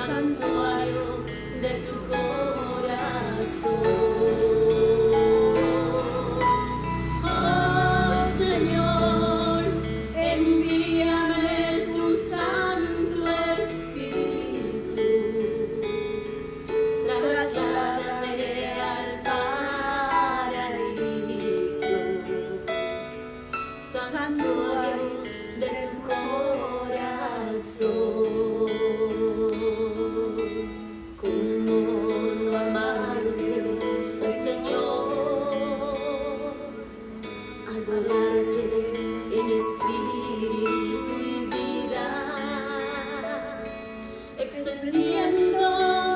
santuario de tu corazón. Oh Señor, envíame tu Santo Espíritu, trasládame al paraíso, santuario de tu corazón. Como no amarte, oh Señor, adorarte en espíritu y vida, extendiendo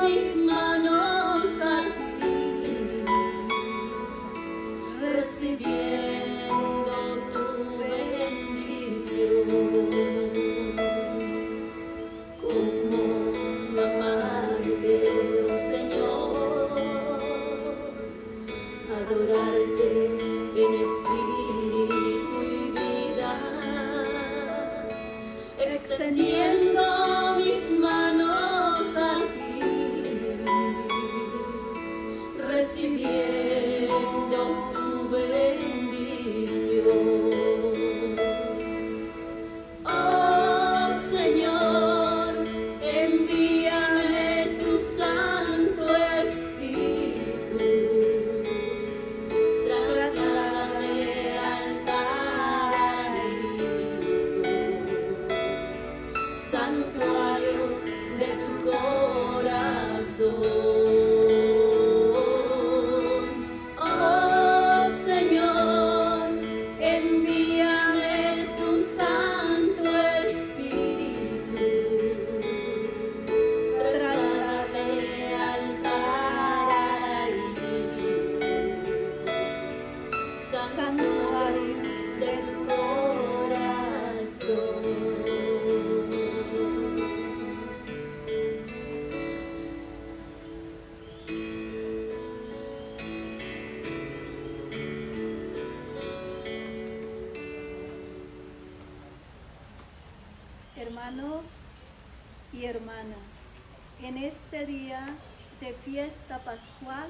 mis manos a ti, recibiendo tu bendición. Como no amarte, oh Señor, adorarte en espíritu y vida, extendiendo mis manos a ti, recibiendo tu bendición. Oh Señor, envíame tu Santo Espíritu, trasládame al paraíso, santuario de tu corazón. Oh Señor, envíame tu Santo Espíritu, trasládame al paraíso, santuario de tu corazón. Hermanos y hermanas, en este día de fiesta pascual,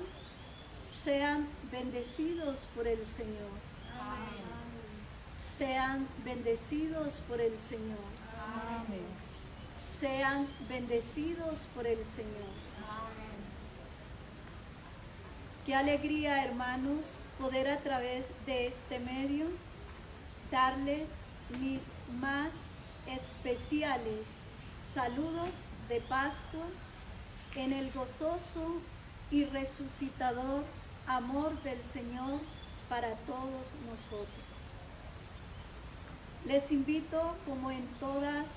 sean bendecidos por el Señor. Amén. Sean bendecidos por el Señor. Amén. Sean bendecidos por el Señor. Amén. Qué alegría, hermanos, poder a través de este medio darles mis más especiales saludos de Pascua en el gozoso y resucitador amor del Señor para todos nosotros. Les invito, como en todas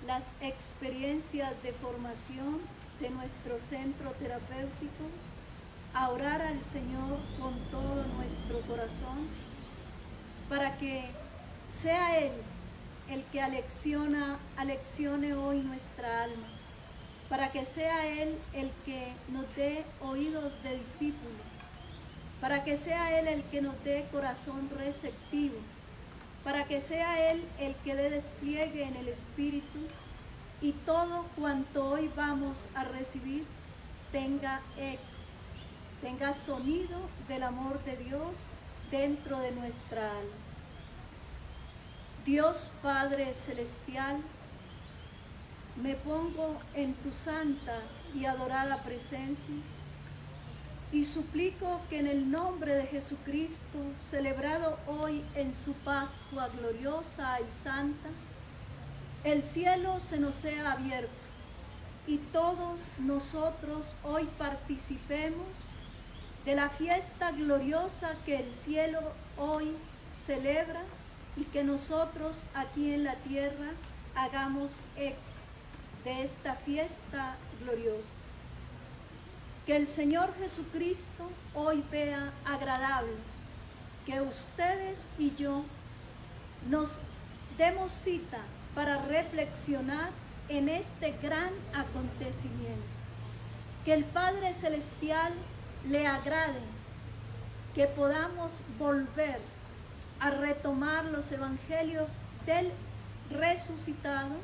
las experiencias de formación de nuestro centro terapéutico, a orar al Señor con todo nuestro corazón para que sea Él el que aleccione hoy nuestra alma, para que sea Él el que nos dé oídos de discípulo, para que sea Él el que nos dé corazón receptivo, para que sea Él el que dé despliegue en el Espíritu y todo cuanto hoy vamos a recibir tenga eco, tenga sonido del amor de Dios dentro de nuestra alma. Dios Padre Celestial, me pongo en tu santa y adorada presencia y suplico que en el nombre de Jesucristo, celebrado hoy en su Pascua gloriosa y santa, el cielo se nos sea abierto y todos nosotros hoy participemos de la fiesta gloriosa que el cielo hoy celebra y que nosotros aquí en la tierra hagamos eco de esta fiesta gloriosa. Que el Señor Jesucristo hoy vea agradable que ustedes y yo nos demos cita para reflexionar en este gran acontecimiento. Que el Padre Celestial le agrade que podamos volver a retomar los evangelios del resucitado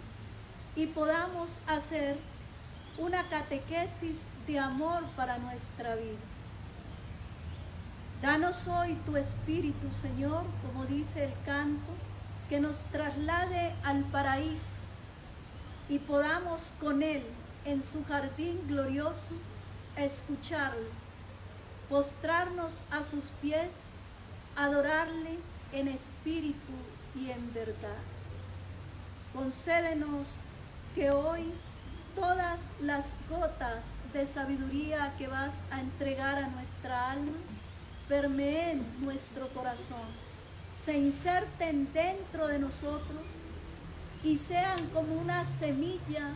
y podamos hacer una catequesis de amor para nuestra vida. Danos hoy tu Espíritu, Señor, como dice el canto, que nos traslade al paraíso y podamos con Él en su jardín glorioso escucharlo, postrarnos a sus pies, adorarle en espíritu y en verdad. Concédenos que hoy todas las gotas de sabiduría que vas a entregar a nuestra alma permeen nuestro corazón, se inserten dentro de nosotros y sean como una semilla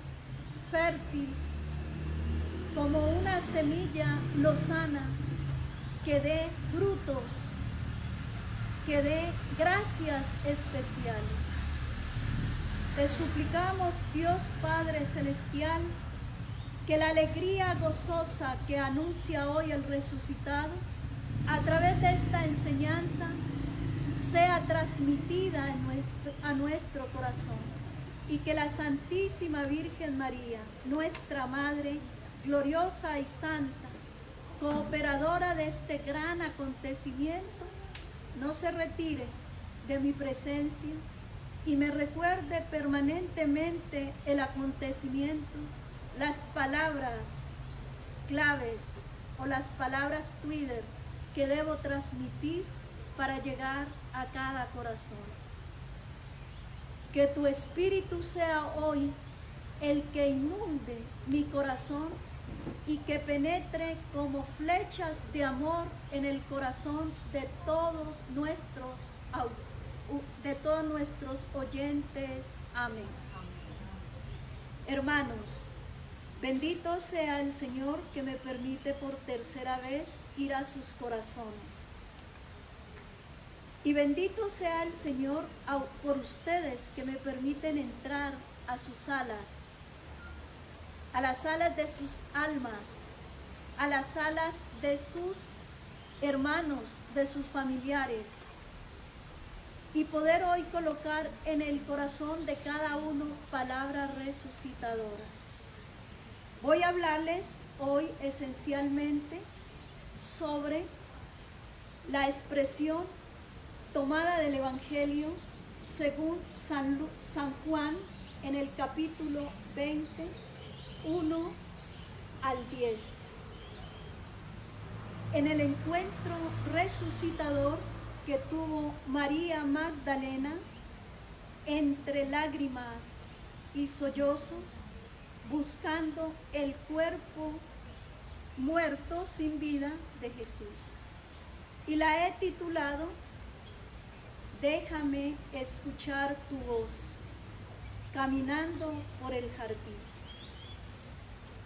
fértil, como una semilla lozana que dé frutos, que dé gracias especiales. Te suplicamos, Dios Padre Celestial, que la alegría gozosa que anuncia hoy el resucitado, a través de esta enseñanza, sea transmitida a nuestro corazón, y que la Santísima Virgen María, nuestra Madre, gloriosa y santa, cooperadora de este gran acontecimiento, no se retire de mi presencia y me recuerde permanentemente el acontecimiento, las palabras claves o las palabras Twitter que debo transmitir para llegar a cada corazón. Que tu Espíritu sea hoy el que inunde mi corazón y que penetre como flechas de amor en el corazón de todos nuestros oyentes. Amén. Hermanos, bendito sea el Señor que me permite por tercera vez ir a sus corazones. Y bendito sea el Señor por ustedes que me permiten entrar a sus alas, a las alas de sus almas, a las alas de sus hermanos, de sus familiares, y poder hoy colocar en el corazón de cada uno palabras resucitadoras. Voy a hablarles hoy esencialmente sobre la expresión tomada del Evangelio según San Juan en el capítulo 20, 1 al 10. En el encuentro resucitador que tuvo María Magdalena, entre lágrimas y sollozos, buscando el cuerpo muerto sin vida de Jesús. Y la he titulado Déjame escuchar tu voz, caminando por el jardín.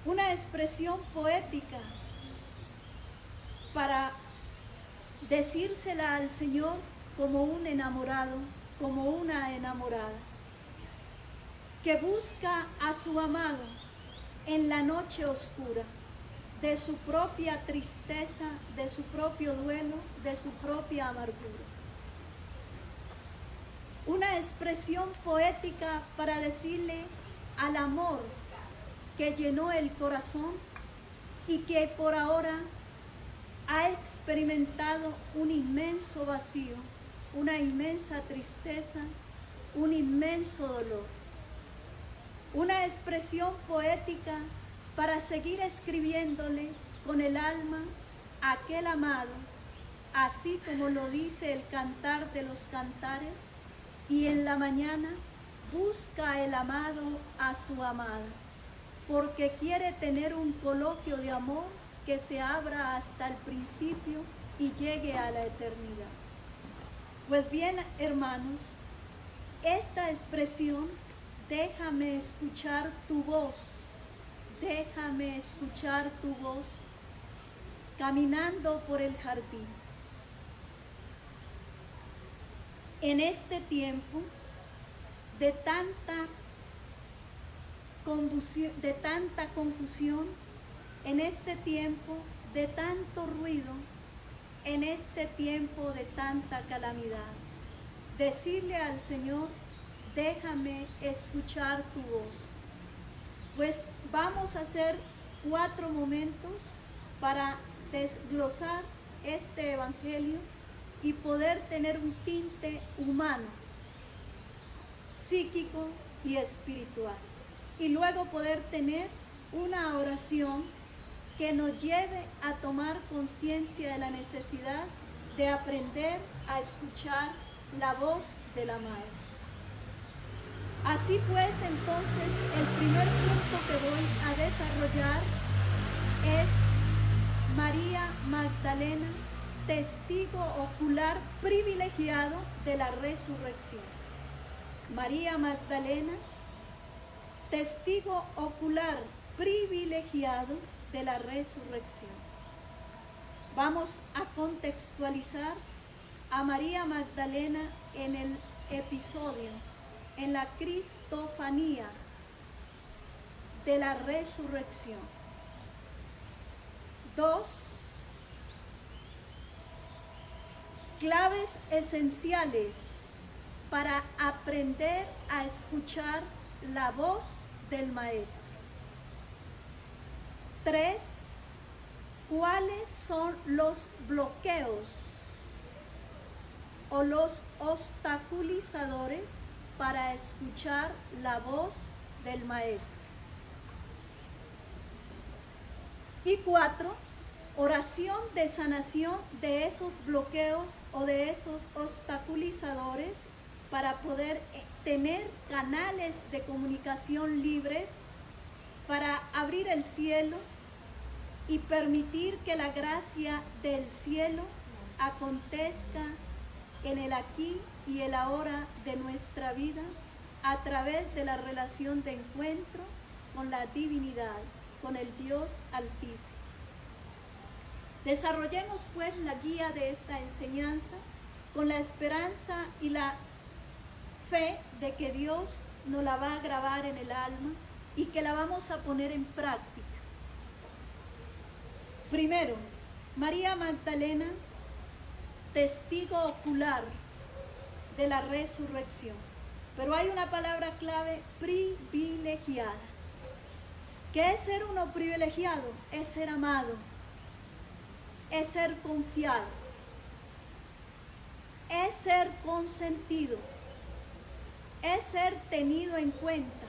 Una expresión poética para decírsela al Señor como un enamorado, como una enamorada, que busca a su amado en la noche oscura de su propia tristeza, de su propio duelo, de su propia amargura. Una expresión poética para decirle al amor que llenó el corazón y que por ahora ha experimentado un inmenso vacío, una inmensa tristeza, un inmenso dolor. Una expresión poética para seguir escribiéndole con el alma a aquel amado, así como lo dice el Cantar de los Cantares, y en la mañana busca el amado a su amada, porque quiere tener un coloquio de amor que se abra hasta el principio y llegue a la eternidad. Pues bien, hermanos, esta expresión, déjame escuchar tu voz, déjame escuchar tu voz, caminando por el jardín. En este tiempo de tanta confusión, en este tiempo de tanto ruido, en este tiempo de tanta calamidad, decirle al Señor, déjame escuchar tu voz. Pues vamos a hacer 4 momentos para desglosar este evangelio y poder tener un tinte humano, psíquico y espiritual. Y luego poder tener una oración que nos lleve a tomar conciencia de la necesidad de aprender a escuchar la voz de la Maestra. Así pues, entonces, el primer punto que voy a desarrollar es María Magdalena, testigo ocular privilegiado de la resurrección. María Magdalena, testigo ocular privilegiado de la resurrección. Vamos a contextualizar a María Magdalena en el episodio, en la cristofanía de la resurrección. 2 claves esenciales para aprender a escuchar la voz del Maestro. 3 ¿cuáles son los bloqueos o los obstaculizadores para escuchar la voz del Maestro? Y 4, oración de sanación de esos bloqueos o de esos obstaculizadores para poder tener canales de comunicación libres, para abrir el cielo y permitir que la gracia del cielo acontezca en el aquí y el ahora de nuestra vida a través de la relación de encuentro con la divinidad, con el Dios Altísimo. Desarrollemos pues la guía de esta enseñanza con la esperanza y la fe de que Dios nos la va a grabar en el alma y que la vamos a poner en práctica. Primero, María Magdalena, testigo ocular de la resurrección. Pero hay una palabra clave: privilegiada. ¿Qué es ser uno privilegiado? Es ser amado, es ser confiado, es ser consentido, es ser tenido en cuenta,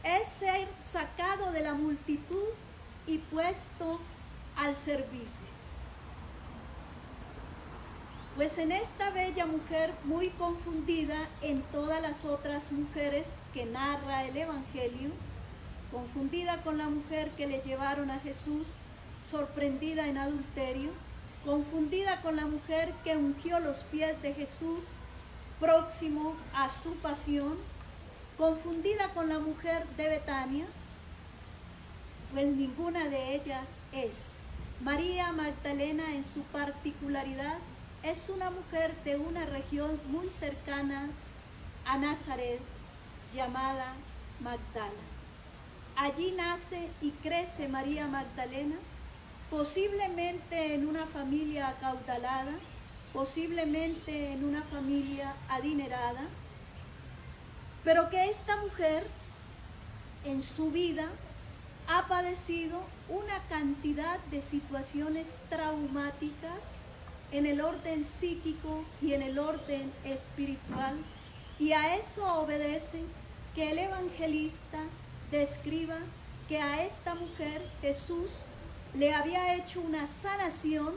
es ser sacado de la multitud y puesto al servicio. Pues en esta bella mujer, muy confundida en todas las otras mujeres que narra el Evangelio, confundida con la mujer que le llevaron a Jesús, sorprendida en adulterio, confundida con la mujer que ungió los pies de Jesús, próximo a su pasión, confundida con la mujer de Betania, pues ninguna de ellas es. María Magdalena, en su particularidad, es una mujer de una región muy cercana a Nazaret, llamada Magdala. Allí nace y crece María Magdalena, posiblemente en una familia acaudalada, posiblemente en una familia adinerada, pero que esta mujer en su vida ha padecido una cantidad de situaciones traumáticas en el orden psíquico y en el orden espiritual, y a eso obedece que el evangelista describa que a esta mujer Jesús le había hecho una sanación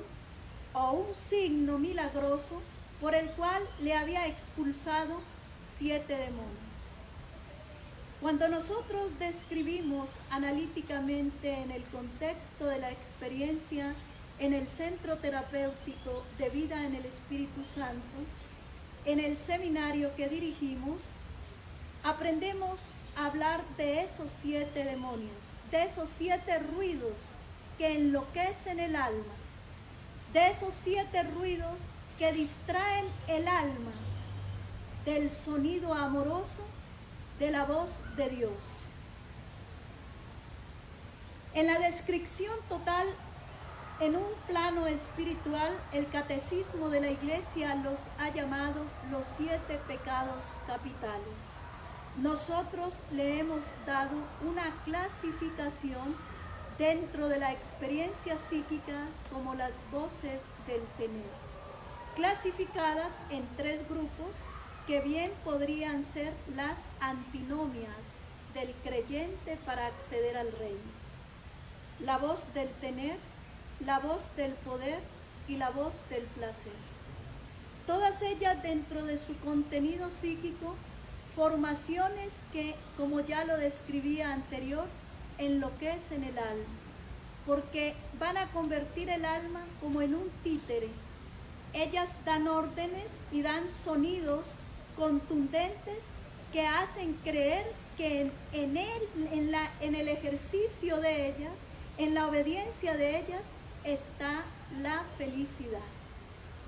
o un signo milagroso por el cual le había expulsado 7 demonios. Cuando nosotros describimos analíticamente en el contexto de la experiencia en el Centro Terapéutico de Vida en el Espíritu Santo, en el seminario que dirigimos, aprendemos a hablar de esos 7 demonios, de esos 7 ruidos que enloquecen el alma, de esos 7 ruidos que distraen el alma del sonido amoroso de la voz de Dios. En la descripción total, en un plano espiritual, el catecismo de la Iglesia los ha llamado los 7 pecados capitales. nosotros le hemos dado una clasificación dentro de la experiencia psíquica como las voces del tener, clasificadas en 3 grupos que bien podrían ser las antinomias del creyente para acceder al reino: la voz del tener, la voz del poder y la voz del placer. Todas ellas dentro de su contenido psíquico, formaciones que, como ya lo describía anterior, enloquecen el alma, porque van a convertir el alma como en un títere. Ellas dan órdenes y dan sonidos contundentes que hacen creer que en el ejercicio de ellas, en la obediencia de ellas, está la felicidad.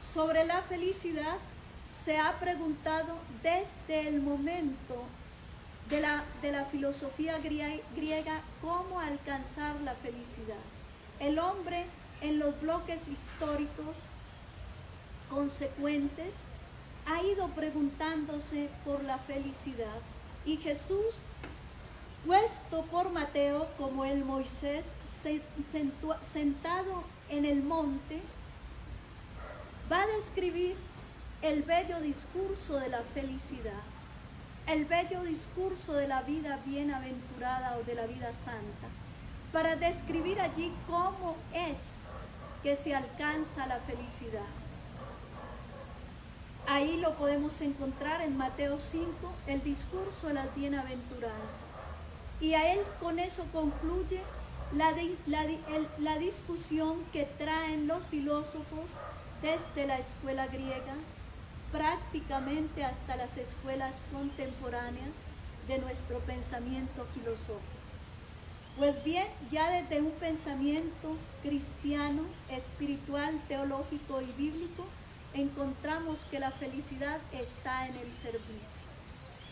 Sobre la felicidad se ha preguntado desde el momento de la filosofía griega cómo alcanzar la felicidad. El hombre en los bloques históricos consecuentes ha ido preguntándose por la felicidad, y Jesús, puesto por Mateo como el Moisés sentado en el monte, va a describir el bello discurso de la felicidad, el bello discurso de la vida bienaventurada o de la vida santa, para describir allí cómo es que se alcanza la felicidad. Ahí lo podemos encontrar en Mateo 5, el discurso de las bienaventuranzas. Y a él con eso concluye la discusión que traen los filósofos desde la escuela griega prácticamente hasta las escuelas contemporáneas de nuestro pensamiento filosófico. Pues bien, ya desde un pensamiento cristiano, espiritual, teológico y bíblico, encontramos que la felicidad está en el servicio,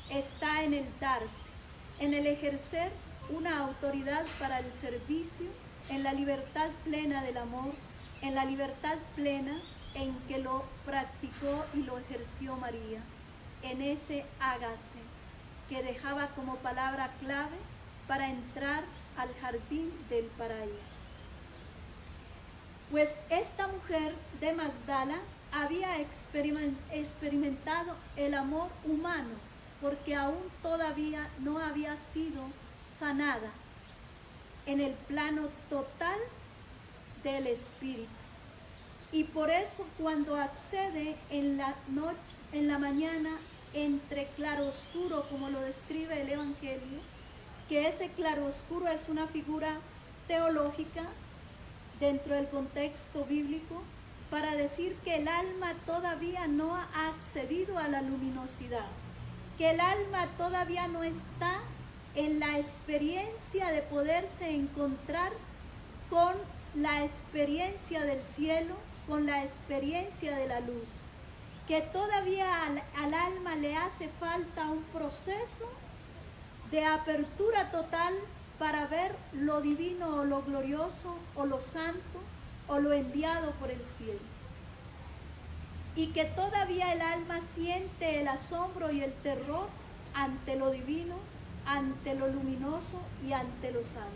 está en el darse, en el ejercer una autoridad para el servicio, en la libertad plena del amor, en la libertad plena en que lo practicó y lo ejerció María, en ese hágase que dejaba como palabra clave para entrar al jardín del paraíso. Pues esta mujer de Magdala había experimentado el amor humano, porque aún todavía no había sido sanada en el plano total del espíritu. Y por eso cuando accede en la noche, en la mañana, entre claroscuro, como lo describe el Evangelio, que ese claroscuro es una figura teológica dentro del contexto bíblico, para decir que el alma todavía no ha accedido a la luminosidad, que el alma todavía no está en la experiencia de poderse encontrar con la experiencia del cielo, con la experiencia de la luz, que todavía al alma le hace falta un proceso de apertura total para ver lo divino o lo glorioso o lo santo o lo enviado por el cielo, y que todavía el alma siente el asombro y el terror ante lo divino, ante lo luminoso y ante lo santo.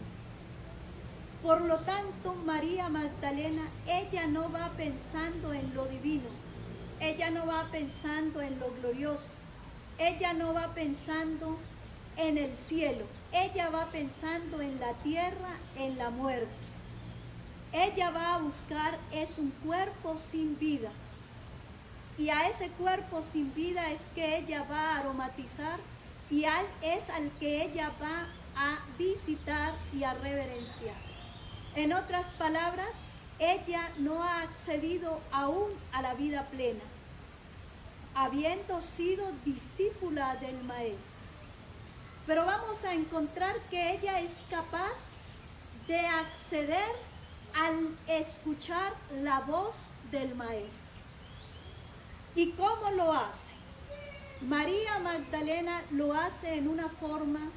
Por lo tanto, María Magdalena, ella no va pensando en lo divino, ella no va pensando en lo glorioso, ella no va pensando en el cielo, ella va pensando en la tierra, en la muerte. Ella va a buscar es un cuerpo sin vida, y a ese cuerpo sin vida es que ella va a aromatizar, y es al que ella va a visitar y a reverenciar. En otras palabras, ella no ha accedido aún a la vida plena, habiendo sido discípula del Maestro. Pero vamos a encontrar que ella es capaz de acceder al escuchar la voz del Maestro. ¿Y cómo lo hace? María Magdalena lo hace en una forma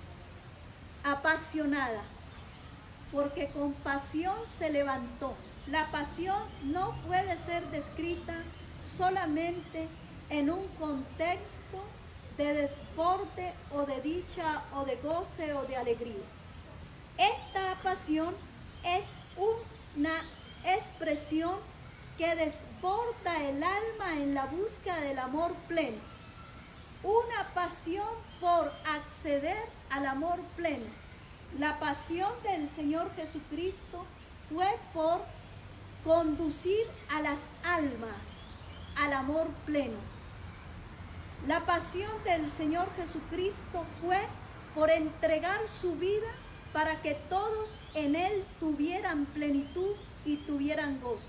apasionada, porque con pasión se levantó. La pasión no puede ser descrita solamente en un contexto de deporte o de dicha o de goce o de alegría. Esta pasión es una expresión que desborda el alma en la búsqueda del amor pleno. Una pasión por acceder al amor pleno. La pasión del Señor Jesucristo fue por conducir a las almas al amor pleno. La pasión del Señor Jesucristo fue por entregar su vida para que todos en Él tuvieran plenitud y tuvieran gozo.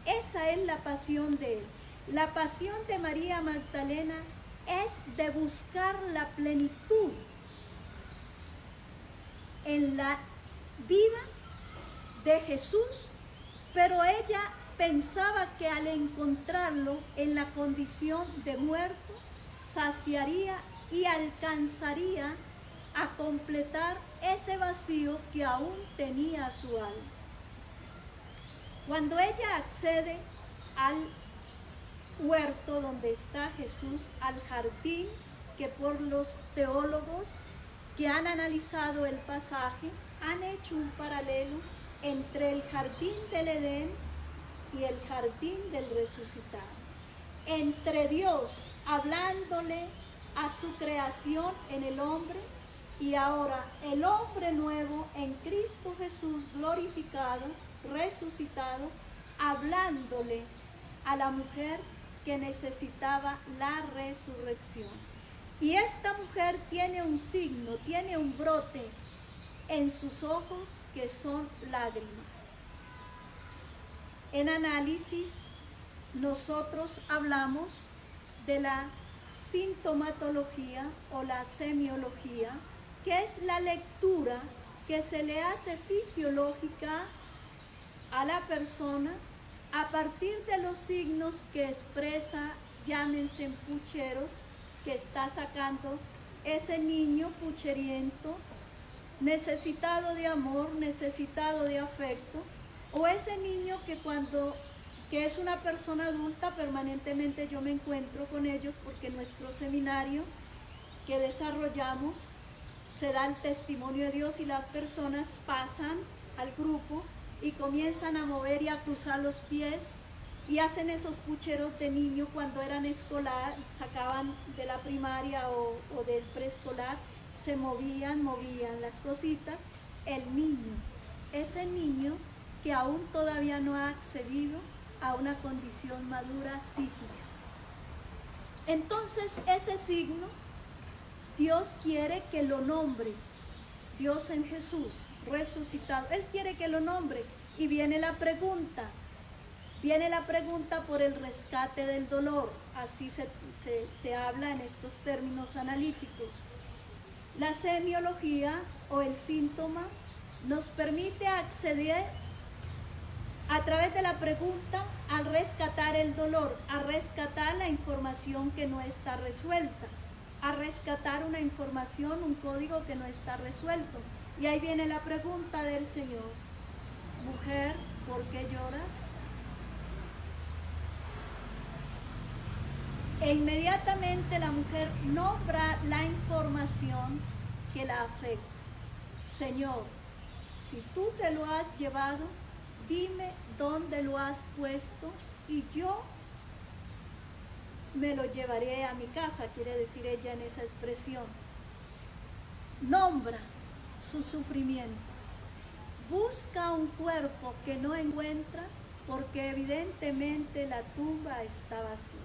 Esa es la pasión de Él. La pasión de María Magdalena es de buscar la plenitud en la vida de Jesús, pero ella pensaba que al encontrarlo en la condición de muerto, saciaría y alcanzaría a completar ese vacío que aún tenía su alma. Cuando ella accede al huerto donde está Jesús, al jardín, que por los teólogos que han analizado el pasaje han hecho un paralelo entre el jardín del Edén y el jardín del resucitado. Entre Dios hablándole a su creación en el hombre y ahora el hombre nuevo en Cristo Jesús glorificado, resucitado, hablándole a la mujer que necesitaba la resurrección. Y esta mujer tiene un signo, tiene un brote en sus ojos que son lágrimas. En análisis, nosotros hablamos de la sintomatología o la semiología, que es la lectura que se le hace fisiológica a la persona a partir de los signos que expresa, llámense pucheros, que está sacando ese niño pucheriento, necesitado de amor, necesitado de afecto, o ese niño que es una persona adulta, permanentemente yo me encuentro con ellos porque nuestro seminario que desarrollamos se da el testimonio de Dios y las personas pasan al grupo y comienzan a mover y a cruzar los pies y hacen esos pucheros de niño cuando eran escolar, sacaban de la primaria o del preescolar, se movían las cositas. El niño, ese niño que aún todavía no ha accedido a una condición madura psíquica. Entonces ese signo, Dios quiere que lo nombre, Dios en Jesús, resucitado, Él quiere que lo nombre. Y viene la pregunta por el rescate del dolor, así se habla en estos términos analíticos. La semiología o el síntoma nos permite acceder a través de la pregunta al rescatar el dolor, a rescatar la información que no está resuelta, a rescatar una información, un código que no está resuelto. Y ahí viene la pregunta del Señor: mujer, ¿por qué lloras? E inmediatamente la mujer nombra la información que la afecta. Señor, si tú te lo has llevado, dime dónde lo has puesto y yo me lo llevaré a mi casa, quiere decir ella en esa expresión. Nombra su sufrimiento. Busca un cuerpo que no encuentra porque evidentemente la tumba está vacía.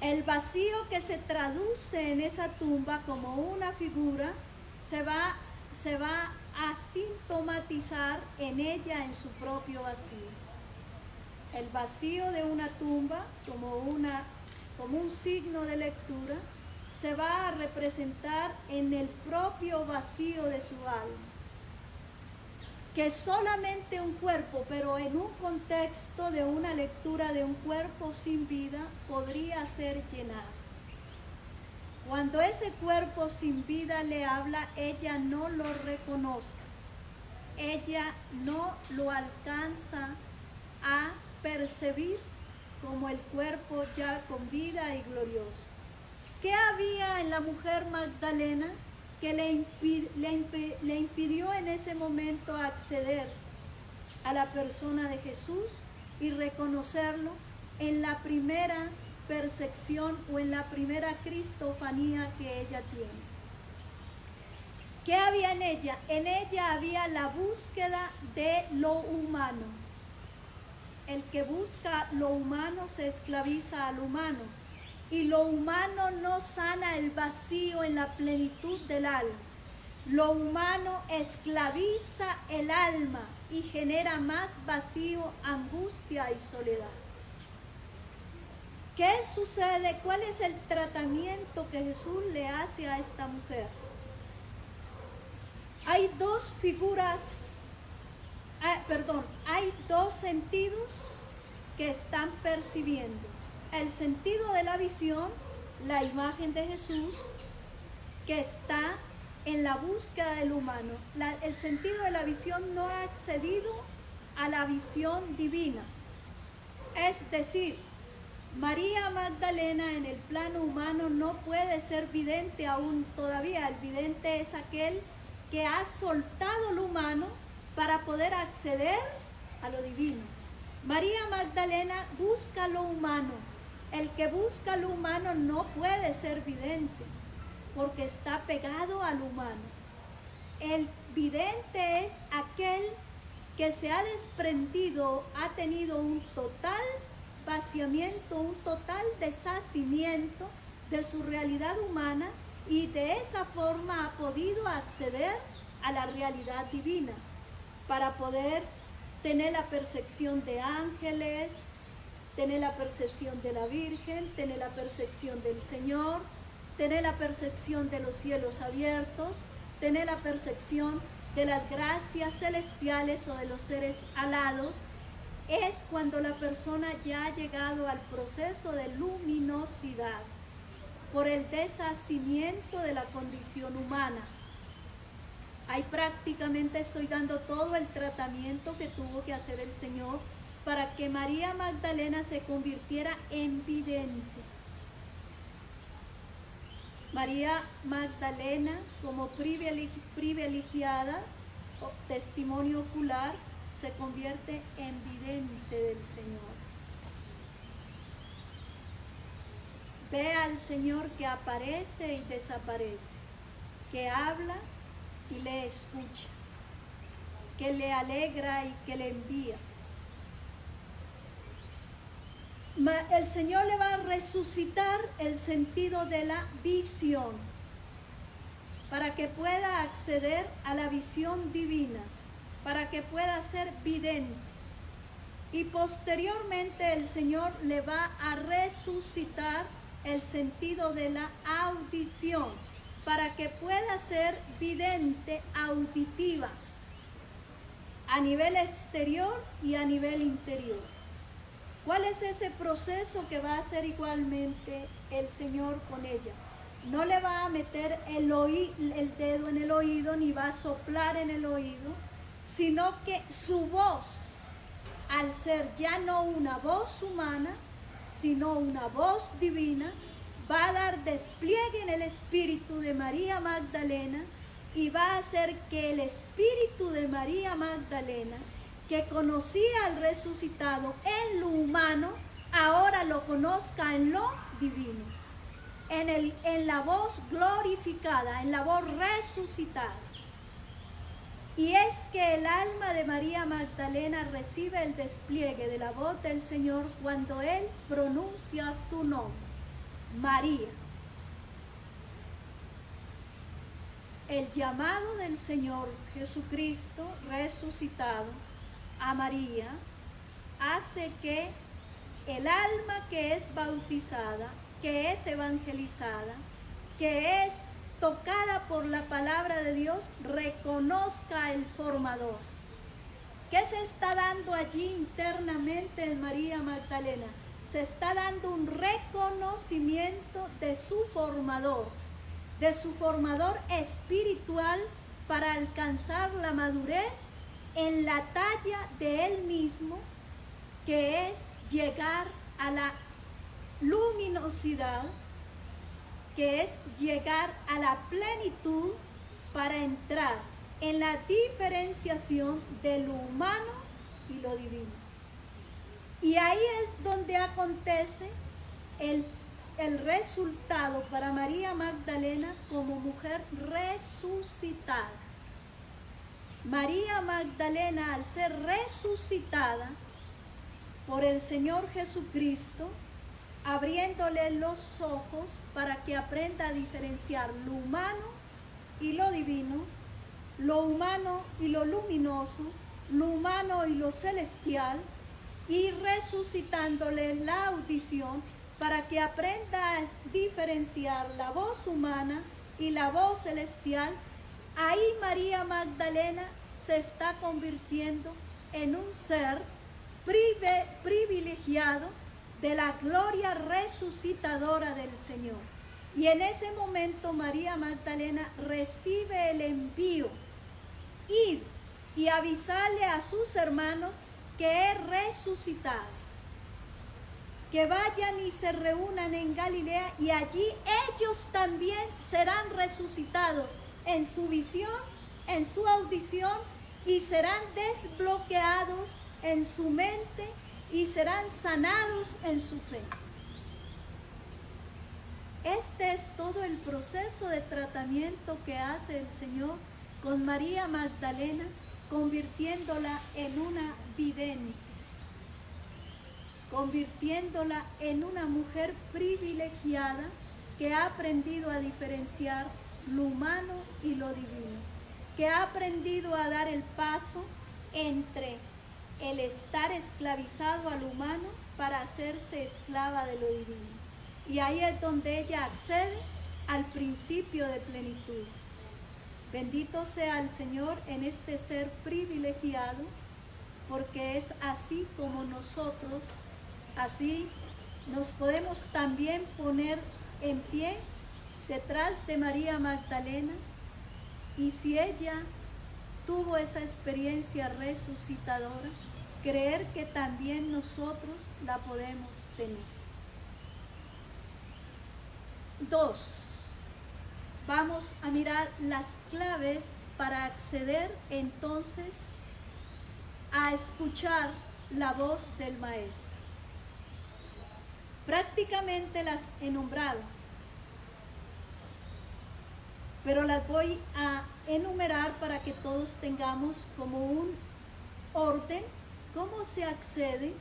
El vacío que se traduce en esa tumba como una figura se va a sintomatizar en ella, en su propio vacío. El vacío de una tumba como un signo de lectura se va a representar en el propio vacío de su alma, que solamente un cuerpo, pero en un contexto de una lectura de un cuerpo sin vida, podría ser llenado. Cuando ese cuerpo sin vida le habla, ella no lo reconoce, ella no lo alcanza a percibir como el cuerpo ya con vida y glorioso. ¿Qué había en la mujer Magdalena que le impidió en ese momento acceder a la persona de Jesús y reconocerlo en la primera percepción o en la primera cristofanía que ella tiene? ¿Qué había en ella? En ella había la búsqueda de lo humano. El que busca lo humano se esclaviza al humano. Y lo humano no sana el vacío en la plenitud del alma. Lo humano esclaviza el alma y genera más vacío, angustia y soledad. ¿Qué sucede? ¿Cuál es el tratamiento que Jesús le hace a esta mujer? Hay dos hay dos sentidos que están percibiendo. El sentido de la visión, la imagen de Jesús, que está en la búsqueda del humano. El sentido de la visión no ha accedido a la visión divina. Es decir, María Magdalena en el plano humano no puede ser vidente aún todavía. El vidente es aquel que ha soltado lo humano para poder acceder a lo divino. María Magdalena busca lo humano. El que busca lo humano no puede ser vidente porque está pegado al humano. El vidente es aquel que se ha desprendido, ha tenido un total vaciamiento, un total deshacimiento de su realidad humana y de esa forma ha podido acceder a la realidad divina para poder tener la percepción de ángeles, tener la percepción de la Virgen, tener la percepción del Señor, tener la percepción de los cielos abiertos, tener la percepción de las gracias celestiales o de los seres alados. Es cuando la persona ya ha llegado al proceso de luminosidad por el deshacimiento de la condición humana. Ahí prácticamente estoy dando todo el tratamiento que tuvo que hacer el Señor para que María Magdalena se convirtiera en vidente. María Magdalena, como privilegiada, testimonio ocular, se convierte en vidente del Señor. Ve al Señor que aparece y desaparece, que habla y le escucha, que le alegra y que le envía. El Señor le va a resucitar el sentido de la visión para que pueda acceder a la visión divina, para que pueda ser vidente. Y posteriormente el Señor le va a resucitar el sentido de la audición para que pueda ser vidente auditiva a nivel exterior y a nivel interior. ¿Cuál es ese proceso que va a hacer igualmente el Señor con ella? No le va a meter el dedo en el oído ni va a soplar en el oído, sino que su voz, al ser ya no una voz humana, sino una voz divina, va a dar despliegue en el espíritu de María Magdalena y va a hacer que el espíritu de María Magdalena, que conocía al resucitado en lo humano, ahora lo conozca en lo divino, en la voz glorificada, en la voz resucitada. Y es que el alma de María Magdalena recibe el despliegue de la voz del Señor cuando Él pronuncia su nombre, María. El llamado del Señor Jesucristo resucitado a María hace que el alma que es bautizada, que es evangelizada, que es tocada por la palabra de Dios, reconozca el formador. ¿Qué se está dando allí internamente en María Magdalena? Se está dando un reconocimiento de su formador espiritual para alcanzar la madurez en la talla de Él mismo, que es llegar a la luminosidad, que es llegar a la plenitud para entrar en la diferenciación de lo humano y lo divino. Y ahí es donde acontece el resultado para María Magdalena como mujer resucitada. María Magdalena, al ser resucitada por el Señor Jesucristo, abriéndole los ojos para que aprenda a diferenciar lo humano y lo divino, lo humano y lo luminoso, lo humano y lo celestial, y resucitándole la audición para que aprenda a diferenciar la voz humana y la voz celestial. Ahí María Magdalena se está convirtiendo en un ser privilegiado de la gloria resucitadora del Señor. Y en ese momento María Magdalena recibe el envío, ir y avisarle a sus hermanos que es resucitada, que vayan y se reúnan en Galilea y allí ellos también serán resucitados en su visión, en su audición, y serán desbloqueados en su mente y serán sanados en su fe. Este es todo el proceso de tratamiento que hace el Señor con María Magdalena, convirtiéndola en una vidente, convirtiéndola en una mujer privilegiada que ha aprendido a diferenciar lo humano y lo divino, que ha aprendido a dar el paso entre el estar esclavizado al humano para hacerse esclava de lo divino. Y ahí es donde ella accede al principio de plenitud. Bendito sea el Señor en este ser privilegiado, porque es así como nosotros, así nos podemos también poner en pie detrás de María Magdalena, y si ella tuvo esa experiencia resucitadora, creer que también nosotros la podemos tener. 2. Vamos a mirar las claves para acceder entonces a escuchar la voz del Maestro. Prácticamente las he nombrado, pero las voy a enumerar para que todos tengamos como un orden cómo se accede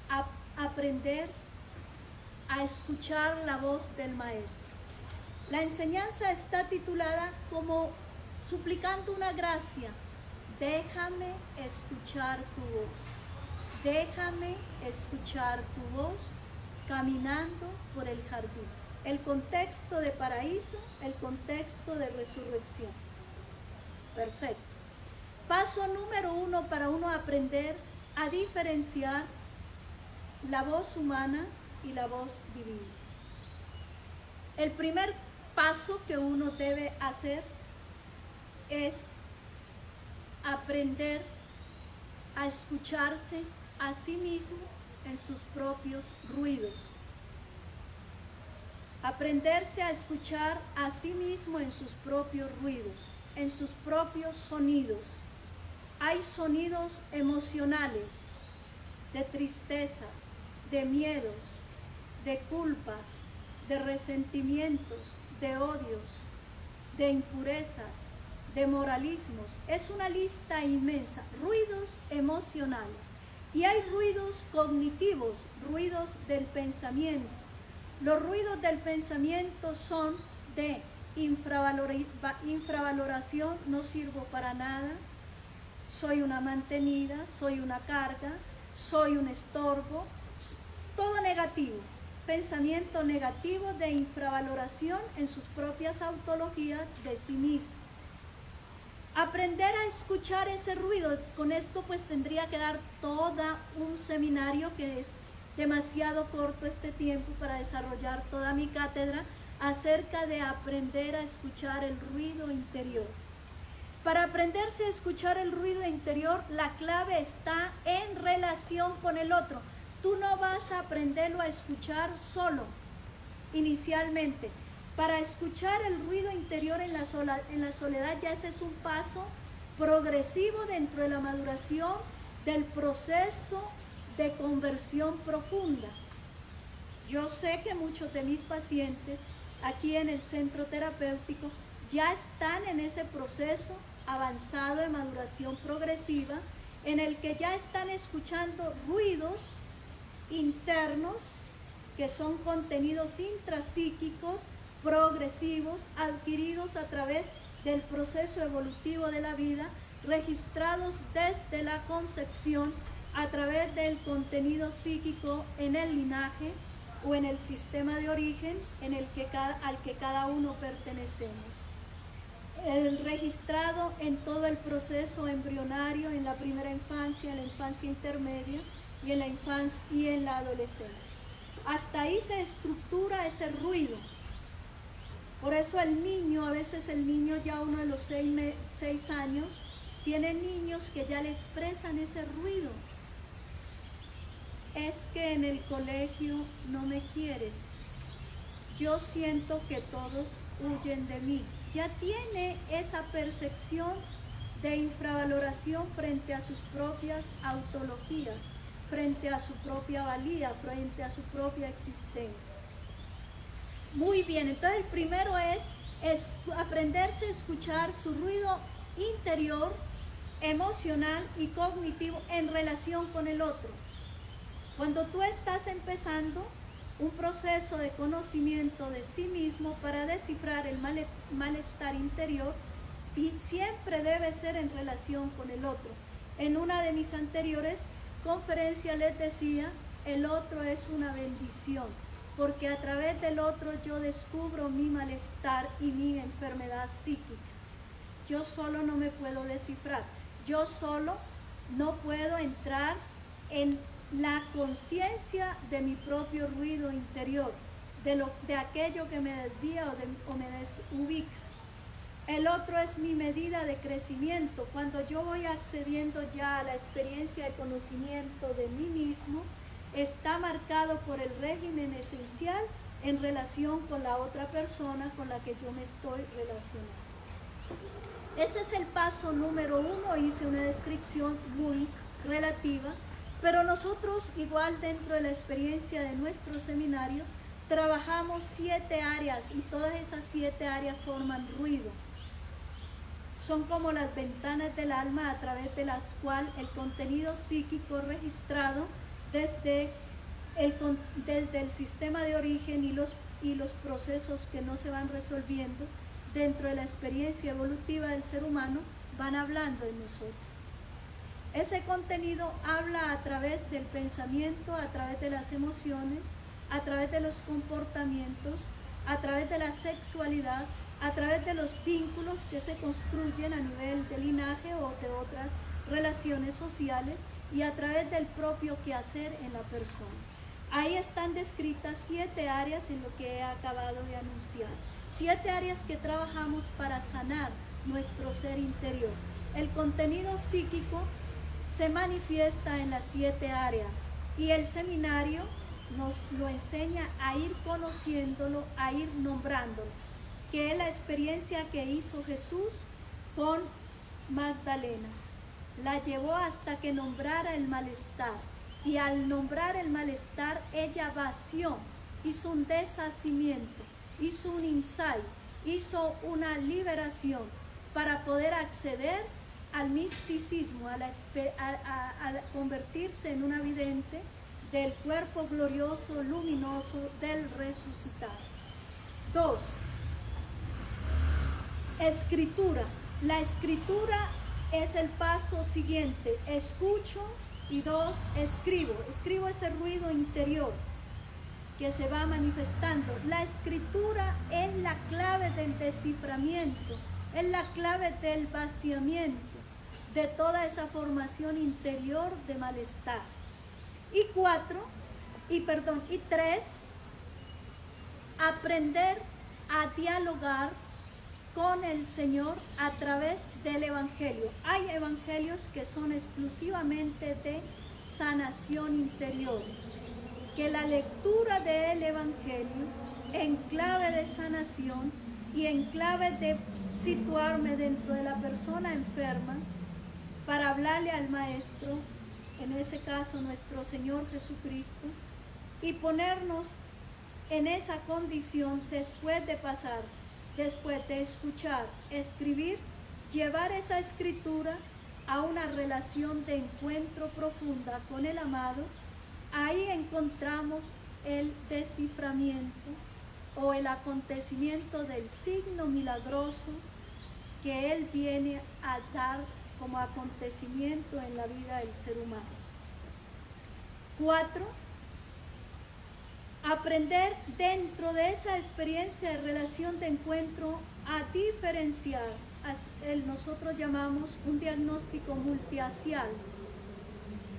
a aprender a escuchar la voz del Maestro. La enseñanza está titulada como suplicando una gracia. Déjame escuchar tu voz. Déjame escuchar tu voz caminando por el jardín. El contexto de paraíso, el contexto de resurrección. Perfecto. Paso número 1 para uno aprender a diferenciar la voz humana y la voz divina. El primer paso que uno debe hacer es aprender a escucharse a sí mismo en sus propios ruidos. Aprenderse a escuchar a sí mismo en sus propios ruidos, en sus propios sonidos. Hay sonidos emocionales, de tristezas, de miedos, de culpas, de resentimientos, de odios, de impurezas, de moralismos. Es una lista inmensa, ruidos emocionales. Y hay ruidos cognitivos, ruidos del pensamiento. Los ruidos del pensamiento son de infravaloración, no sirvo para nada, soy una mantenida, soy una carga, soy un estorbo, todo negativo. Pensamiento negativo de infravaloración en sus propias autologías de sí mismo. Aprender a escuchar ese ruido, con esto pues tendría que dar todo un seminario, que es demasiado corto este tiempo para desarrollar toda mi cátedra acerca de aprender a escuchar el ruido interior. Para aprenderse a escuchar el ruido interior, la clave está en relación con el otro. Tú no vas a aprenderlo a escuchar solo. inicialmente. Para escuchar el ruido interior en la soledad, ya ese es un paso progresivo dentro de la maduración del proceso de conversión profunda. Yo sé que muchos de mis pacientes aquí en el centro terapéutico ya están en ese proceso avanzado de maduración progresiva, en el que ya están escuchando ruidos internos que son contenidos intrapsíquicos progresivos adquiridos a través del proceso evolutivo de la vida, registrados desde la concepción a través del contenido psíquico en el linaje o en el sistema de origen al que cada uno pertenecemos. El registrado en todo el proceso embrionario, en la primera infancia, en la infancia intermedia y en la infancia y en la adolescencia. Hasta ahí se estructura ese ruido. Por eso a veces el niño ya uno de los 6 años, tiene niños que ya le expresan ese ruido. Es que en el colegio no me quieres. Yo siento que todos huyen de mí. Ya tiene esa percepción de infravaloración frente a sus propias autologías, frente a su propia valía, frente a su propia existencia. Muy bien, entonces el primero es aprenderse a escuchar su ruido interior, emocional y cognitivo en relación con el otro. Cuando tú estás empezando un proceso de conocimiento de sí mismo para descifrar el malestar interior, y siempre debe ser en relación con el otro. En una de mis anteriores conferencias les decía, el otro es una bendición, porque a través del otro yo descubro mi malestar y mi enfermedad psíquica. Yo solo no me puedo descifrar, yo solo no puedo entrar en la conciencia de mi propio ruido interior, de aquello que me desvía o me desubica. El otro es mi medida de crecimiento. Cuando yo voy accediendo ya a la experiencia de conocimiento de mí mismo, está marcado por el régimen esencial en relación con la otra persona con la que yo me estoy relacionando. Ese es el paso número 1, hice una descripción muy relativa, pero nosotros igual dentro de la experiencia de nuestro seminario trabajamos 7 áreas y todas esas 7 áreas forman ruido. Son como las ventanas del alma a través de las cuales el contenido psíquico registrado desde el sistema de origen y los procesos que no se van resolviendo dentro de la experiencia evolutiva del ser humano van hablando de nosotros. Ese contenido habla a través del pensamiento, a través de las emociones, a través de los comportamientos, a través de la sexualidad, a través de los vínculos que se construyen a nivel de linaje o de otras relaciones sociales y a través del propio quehacer en la persona. Ahí están descritas 7 áreas en lo que he acabado de anunciar. 7 áreas que trabajamos para sanar nuestro ser interior. El contenido psíquico se manifiesta en las 7 áreas y el seminario nos lo enseña a ir conociéndolo, a ir nombrándolo, que es la experiencia que hizo Jesús con Magdalena. La llevó hasta que nombrara el malestar y al nombrar el malestar ella vació, hizo un deshacimiento, hizo un insight, hizo una liberación para poder acceder al misticismo, a convertirse en una vidente del cuerpo glorioso, luminoso del resucitado. 2. Escritura. La escritura es el paso siguiente. Escucho y 2, escribo. Escribo ese ruido interior que se va manifestando. La escritura es la clave del desciframiento, es la clave del vaciamiento de toda esa formación interior de malestar. Y 3, aprender a dialogar con el Señor a través del Evangelio. Hay evangelios que son exclusivamente de sanación interior, que la lectura del Evangelio en clave de sanación y en clave de situarme dentro de la persona enferma para hablarle al Maestro, en ese caso nuestro Señor Jesucristo, y ponernos en esa condición después de pasar, después de escuchar, escribir, llevar esa escritura a una relación de encuentro profunda con el amado. Ahí encontramos el desciframiento o el acontecimiento del signo milagroso que Él viene a dar como acontecimiento en la vida del ser humano. 4. Aprender dentro de esa experiencia de relación de encuentro a diferenciar, nosotros llamamos un diagnóstico multiaxial.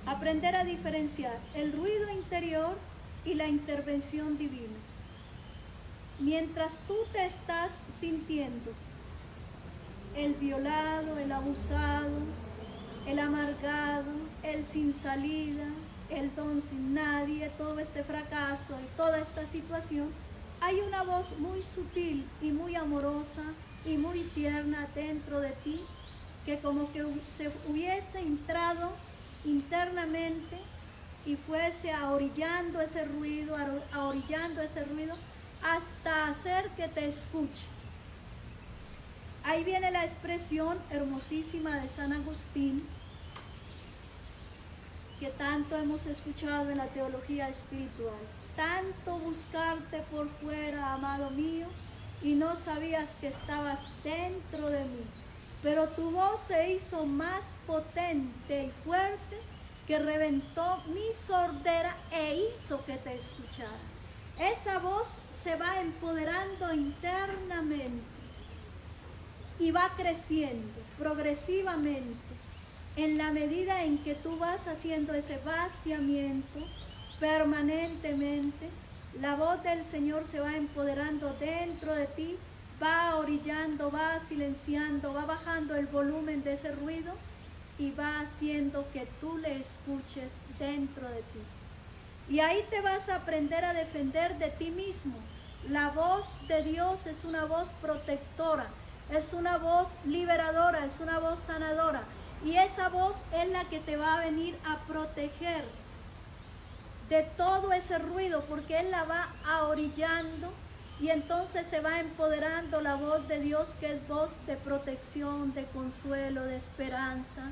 Aprender a diferenciar el ruido interior y la intervención divina. Mientras tú te estás sintiendo el violado, el abusado, el amargado, el sin salida, el don sin nadie, todo este fracaso y toda esta situación, hay una voz muy sutil y muy amorosa y muy tierna dentro de ti, que como que se hubiese entrado internamente y fuese ahorillando ese ruido hasta hacer que te escuche. Ahí viene la expresión hermosísima de San Agustín, que tanto hemos escuchado en la teología espiritual. Tanto buscarte por fuera, amado mío, y no sabías que estabas dentro de mí. Pero tu voz se hizo más potente y fuerte que reventó mi sordera e hizo que te escuchara. Esa voz se va empoderando internamente y va creciendo progresivamente en la medida en que tú vas haciendo ese vaciamiento permanentemente. La voz del Señor se va empoderando dentro de ti, va orillando, va silenciando, va bajando el volumen de ese ruido y va haciendo que tú le escuches dentro de ti. Y ahí te vas a aprender a defender de ti mismo. La voz de Dios es una voz protectora, es una voz liberadora, es una voz sanadora. Y esa voz es la que te va a venir a proteger de todo ese ruido, porque Él la va ahorillando y entonces se va empoderando la voz de Dios, que es voz de protección, de consuelo, de esperanza,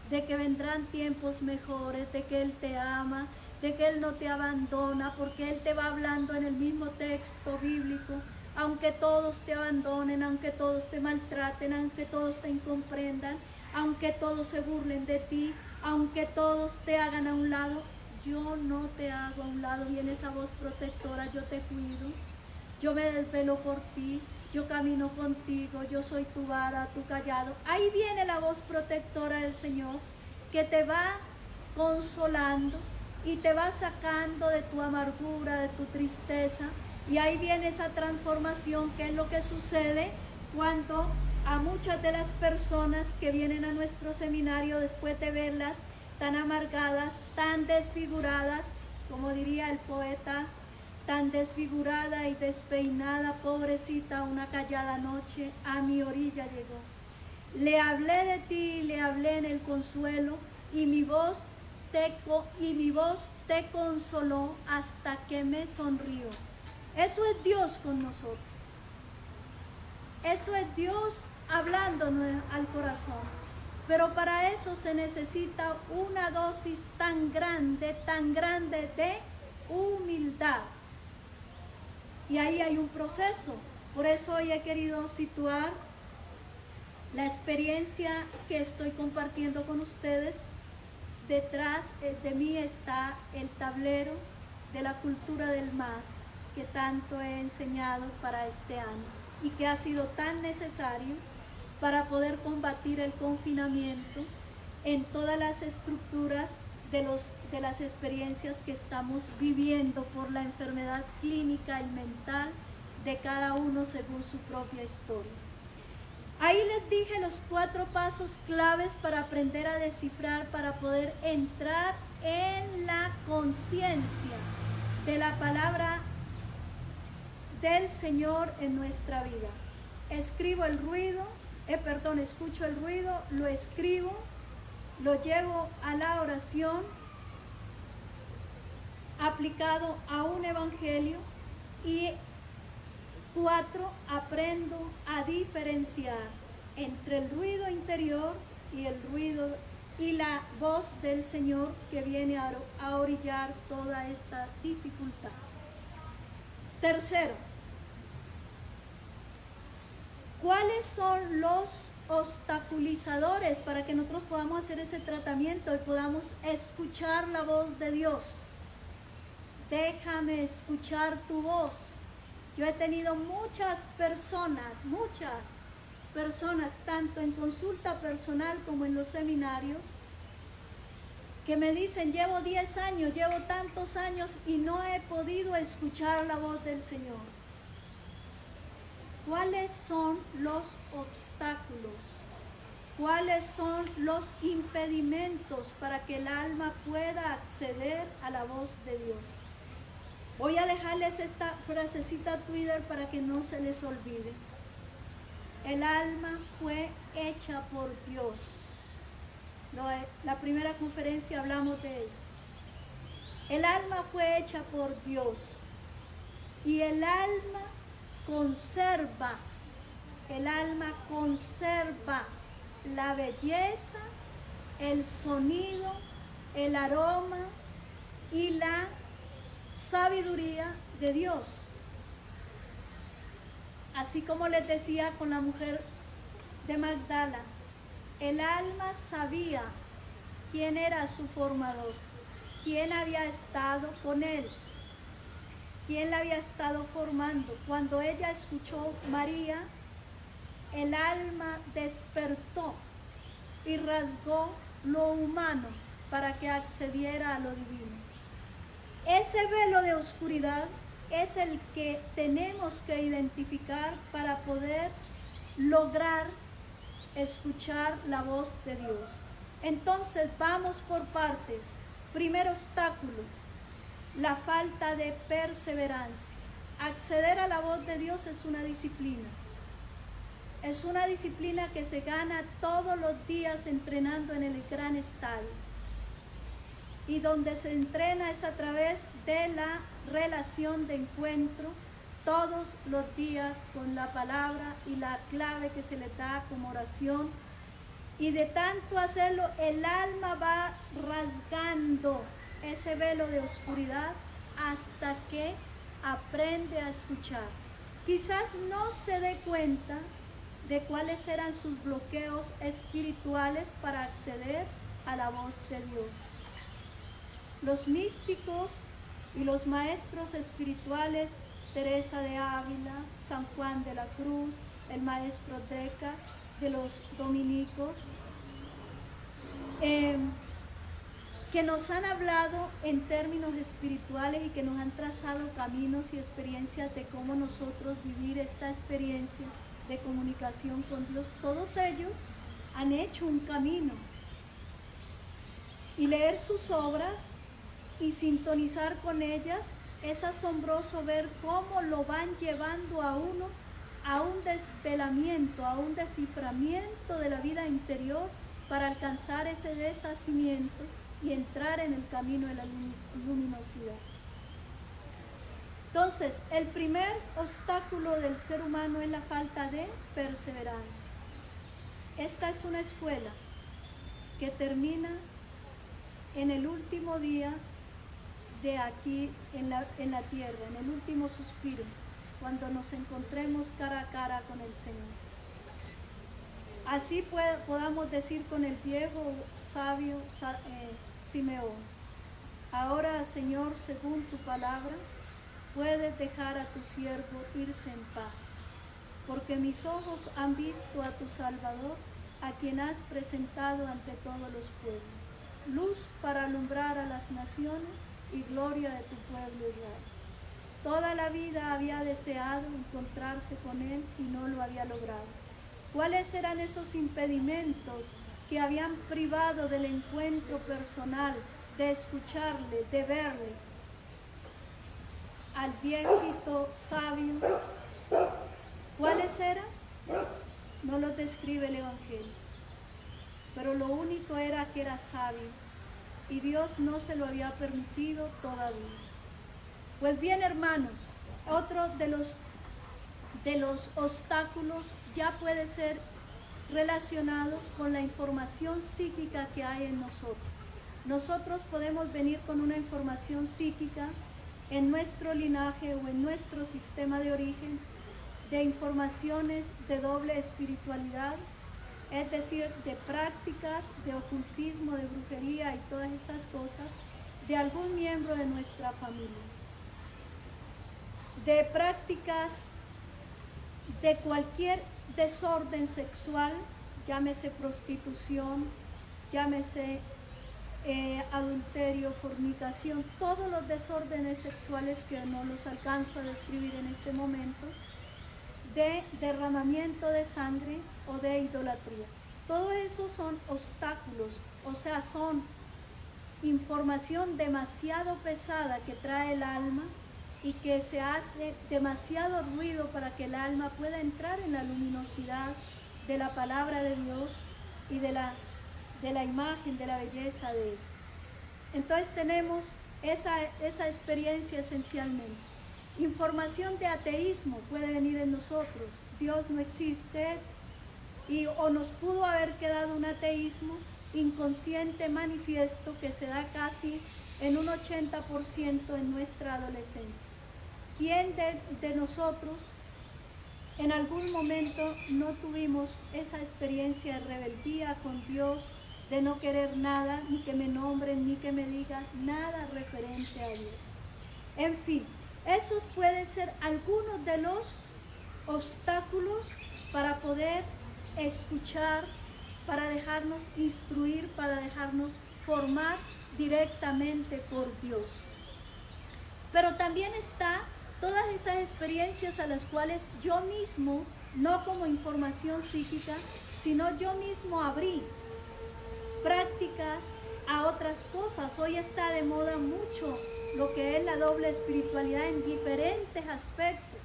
de que vendrán tiempos mejores, de que Él te ama, de que Él no te abandona, porque Él te va hablando en el mismo texto bíblico. Aunque todos te abandonen, aunque todos te maltraten, aunque todos te incomprendan, aunque todos se burlen de ti, aunque todos te hagan a un lado, yo no te hago a un lado. Y en esa voz protectora yo te cuido, yo me desvelo por ti, yo camino contigo, yo soy tu vara, tu callado. Ahí viene la voz protectora del Señor, que te va consolando y te va sacando de tu amargura, de tu tristeza. Y ahí viene esa transformación, que es lo que sucede cuando a muchas de las personas que vienen a nuestro seminario, después de verlas tan amargadas, tan desfiguradas, como diría el poeta, tan desfigurada y despeinada, pobrecita, una callada noche a mi orilla llegó. Le hablé de ti, le hablé en el consuelo, y mi voz te consoló hasta que me sonrió. Eso es Dios con nosotros. Eso es Dios hablándonos al corazón. Pero para eso se necesita una dosis tan grande de humildad. Y ahí hay un proceso. Por eso hoy he querido situar la experiencia que estoy compartiendo con ustedes. Detrás de mí está el tablero de la cultura del más, que tanto he enseñado para este año y que ha sido tan necesario para poder combatir el confinamiento en todas las estructuras de las experiencias que estamos viviendo por la enfermedad clínica y mental de cada uno según su propia historia. Ahí les dije los 4 pasos claves para aprender a descifrar, para poder entrar en la conciencia de la palabra del Señor en nuestra vida. Escucho el ruido, lo escribo, lo llevo a la oración aplicado a un evangelio. Y 4, aprendo a diferenciar entre el ruido interior y el ruido y la voz del Señor que viene a orillar toda esta dificultad. Tercero, ¿cuáles son los obstaculizadores para que nosotros podamos hacer ese tratamiento y podamos escuchar la voz de Dios? Déjame escuchar tu voz. Yo he tenido muchas personas, tanto en consulta personal como en los seminarios, que me dicen, llevo 10 años, llevo tantos años y no he podido escuchar la voz del Señor. ¿Cuáles son los obstáculos? ¿Cuáles son los impedimentos para que el alma pueda acceder a la voz de Dios? Voy a dejarles esta frasecita a Twitter para que no se les olvide. El alma fue hecha por Dios. La primera conferencia hablamos de eso. El alma fue hecha por Dios. Y el alma conserva la belleza, el sonido, el aroma y la sabiduría de Dios. Así como les decía con la mujer de Magdala, el alma sabía quién era su formador, quién había estado con él, quién la había estado formando. Cuando ella escuchó María, el alma despertó y rasgó lo humano para que accediera a lo divino. Ese velo de oscuridad es el que tenemos que identificar para poder lograr escuchar la voz de Dios. Entonces vamos por partes. Primer obstáculo, la falta de perseverancia. Acceder a la voz de Dios es una disciplina. Es una disciplina que se gana todos los días entrenando en el gran estadio. Y donde se entrena es a través de la relación de encuentro todos los días con la palabra y la clave que se le da como oración. Y de tanto hacerlo, el alma va rasgando ese velo de oscuridad hasta que aprende a escuchar. Quizás no se dé cuenta de cuáles eran sus bloqueos espirituales para acceder a la voz de Dios. Los místicos y los maestros espirituales, Teresa de Ávila, San Juan de la Cruz, el maestro Deca de los dominicos, que nos han hablado en términos espirituales y que nos han trazado caminos y experiencias de cómo nosotros vivir esta experiencia de comunicación con Dios. Todos ellos han hecho un camino. Y leer sus obras y sintonizar con ellas, es asombroso ver cómo lo van llevando a uno a un desvelamiento, a un desciframiento de la vida interior para alcanzar ese deshacimiento y entrar en el camino de la luminosidad. Entonces, el primer obstáculo del ser humano es la falta de perseverancia. Esta es una escuela que termina en el último día de aquí en la tierra, en el último suspiro, cuando nos encontremos cara a cara con el Señor. Así podamos decir con el viejo sabio Simeón: ahora, Señor, según tu palabra, puedes dejar a tu siervo irse en paz, porque mis ojos han visto a tu Salvador, a quien has presentado ante todos los pueblos, luz para alumbrar a las naciones y gloria de tu pueblo Israel. Toda la vida había deseado encontrarse con él y no lo había logrado. ¿Cuáles eran esos impedimentos que habían privado del encuentro personal, de escucharle, de verle? al viejito sabio. ¿Cuáles eran? No los describe el Evangelio. Pero lo único era que era sabio. Y Dios no se lo había permitido todavía. Pues bien, hermanos, otro de los obstáculos ya puede ser relacionados con la información psíquica que hay en nosotros. Nosotros podemos venir con una información psíquica en nuestro linaje o en nuestro sistema de origen de informaciones de doble espiritualidad, es decir, de prácticas de ocultismo, de brujería y todas estas cosas de algún miembro de nuestra familia, de prácticas de cualquier desorden sexual, llámese prostitución, llámese adulterio, fornicación, todos los desórdenes sexuales que no los alcanzo a describir en este momento, de derramamiento de sangre o de idolatría. Todo eso son obstáculos, o sea, son información demasiado pesada que trae el alma y que se hace demasiado ruido para que el alma pueda entrar en la luminosidad de la palabra de Dios y de la imagen, de la belleza de Él. Entonces tenemos esa experiencia esencialmente. Información de ateísmo puede venir en nosotros. Dios no existe o nos pudo haber quedado un ateísmo inconsciente manifiesto que se da casi en un 80% en nuestra adolescencia. ¿Quién de nosotros en algún momento no tuvimos esa experiencia de rebeldía con Dios, de no querer nada, ni que me nombren, ni que me digan nada referente a Dios? En fin, esos pueden ser algunos de los obstáculos para poder escuchar, para dejarnos instruir, para dejarnos formar directamente por Dios. Pero también está todas esas experiencias a las cuales yo mismo, no como información psíquica, sino yo mismo abrí prácticas a otras cosas. Hoy está de moda mucho lo que es la doble espiritualidad en diferentes aspectos.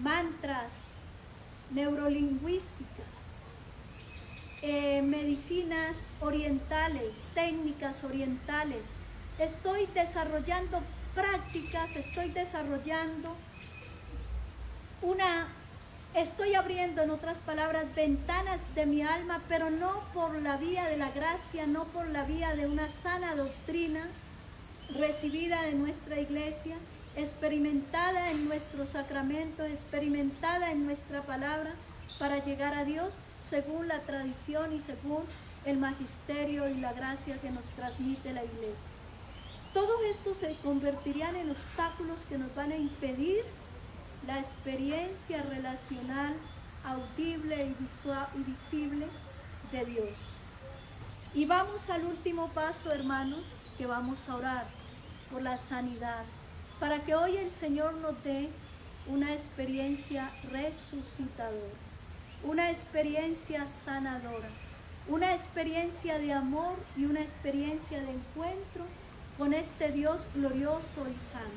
Mantras, neurolingüística, medicinas orientales, técnicas orientales. Estoy desarrollando prácticas, estoy abriendo, en otras palabras, ventanas de mi alma, pero no por la vía de la gracia, no por la vía de una sana doctrina recibida de nuestra iglesia, experimentada en nuestros sacramentos, experimentada en nuestra palabra, para llegar a Dios según la tradición y según el magisterio y la gracia que nos transmite la iglesia. Todos estos se convertirían en obstáculos que nos van a impedir la experiencia relacional, audible y visual y visible de Dios. Y vamos al último paso, hermanos, que vamos a orar por la sanidad, para que hoy el Señor nos dé una experiencia resucitadora, una experiencia sanadora, una experiencia de amor y una experiencia de encuentro con este Dios glorioso y santo.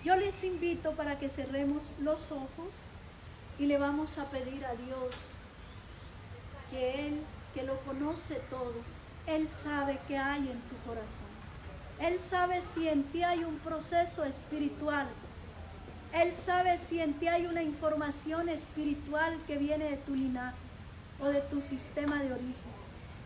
Yo les invito para que cerremos los ojos y le vamos a pedir a Dios que Él, que lo conoce todo, Él sabe qué hay en tu corazón. Él sabe si en ti hay un proceso espiritual. Él sabe si en ti hay una información espiritual que viene de tu linaje o de tu sistema de origen.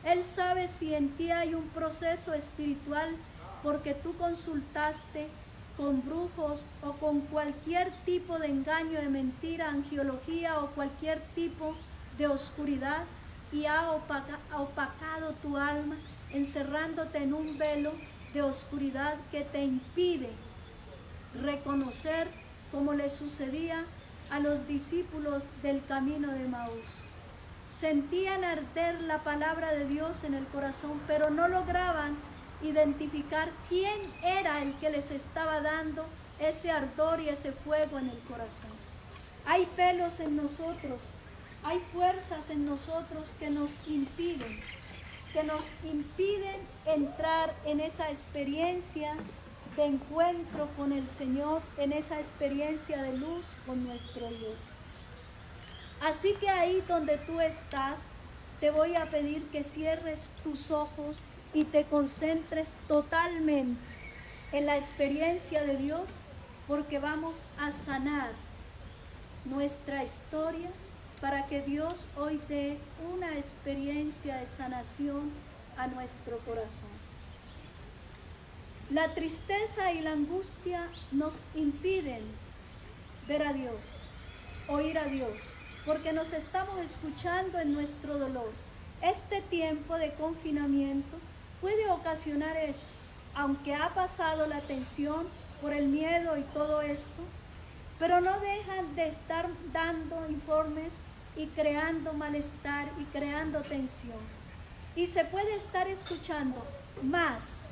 Él sabe si en ti hay un proceso espiritual porque tú consultaste con brujos o con cualquier tipo de engaño, de mentira, angiología o cualquier tipo de oscuridad y ha opacado tu alma, encerrándote en un velo de oscuridad que te impide reconocer, como le sucedía a los discípulos del camino de Maús. Sentían arder la palabra de Dios en el corazón, pero no lograban identificar quién era el que les estaba dando ese ardor y ese fuego en el corazón. Hay pelos en nosotros, hay fuerzas en nosotros que nos impiden entrar en esa experiencia de encuentro con el Señor, en esa experiencia de luz con nuestro Dios. Así que ahí donde tú estás, te voy a pedir que cierres tus ojos y te concentres totalmente en la experiencia de Dios, porque vamos a sanar nuestra historia para que Dios hoy dé una experiencia de sanación a nuestro corazón. La tristeza y la angustia nos impiden ver a Dios, oír a Dios, porque nos estamos escuchando en nuestro dolor. Este tiempo de confinamiento puede ocasionar eso, aunque ha pasado la tensión por el miedo y todo esto, pero no dejan de estar dando informes y creando malestar y creando tensión. Y se puede estar escuchando más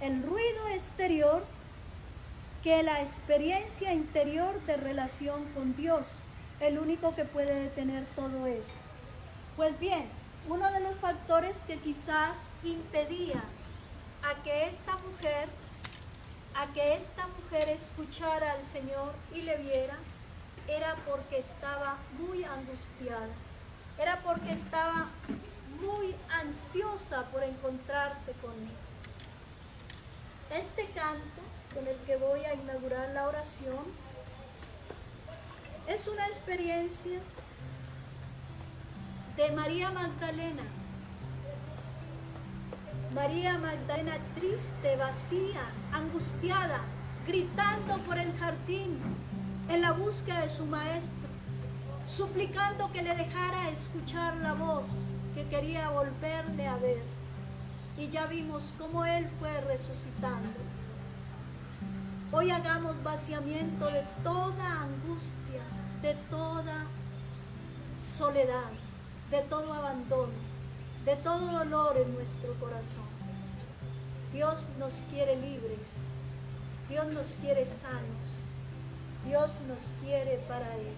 el ruido exterior que la experiencia interior de relación con Dios, el único que puede detener todo esto. Pues bien, uno de los factores que quizás impedía a que esta mujer escuchara al Señor y le viera, era porque estaba muy angustiada, era porque estaba muy ansiosa por encontrarse conmigo. Este canto con el que voy a inaugurar la oración es una experiencia de María Magdalena. María Magdalena triste, vacía, angustiada, gritando por el jardín en la búsqueda de su maestro, suplicando que le dejara escuchar la voz, que quería volverle a ver. Y ya vimos cómo Él fue resucitando. Hoy hagamos vaciamiento de toda angustia, de toda soledad, de todo abandono, de todo dolor en nuestro corazón. Dios nos quiere libres, Dios nos quiere sanos, Dios nos quiere para Él.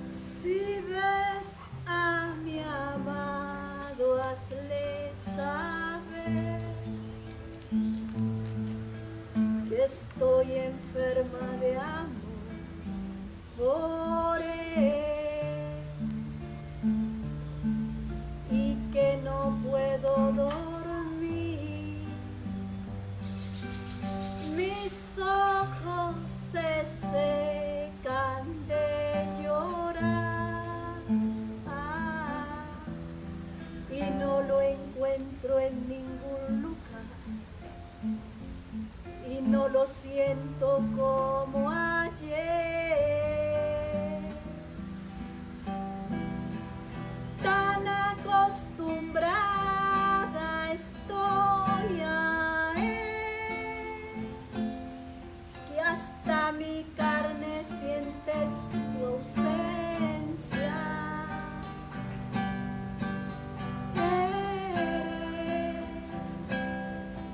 Si ves a mi amado, hazle saber que estoy enferma de amor por Él y que no puedo dormir. Mis ojos se secan de llorar y no lo encuentro en ningún lugar y no lo siento como ayer. Tan acostumbrada estoy a Él que hasta mi carne siente tu ausencia. Eres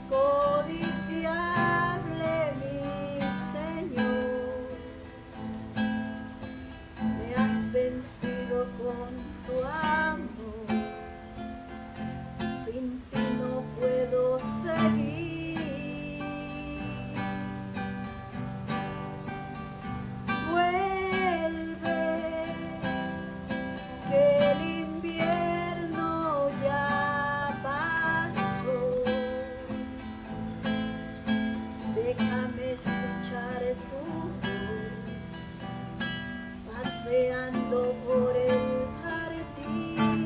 codiciable, mi Señor. Me has vencido con tu amor. Sin ti no puedo seguir. Vuelve, que el invierno ya pasó. Déjame escuchar tu voz paseando por el jardín.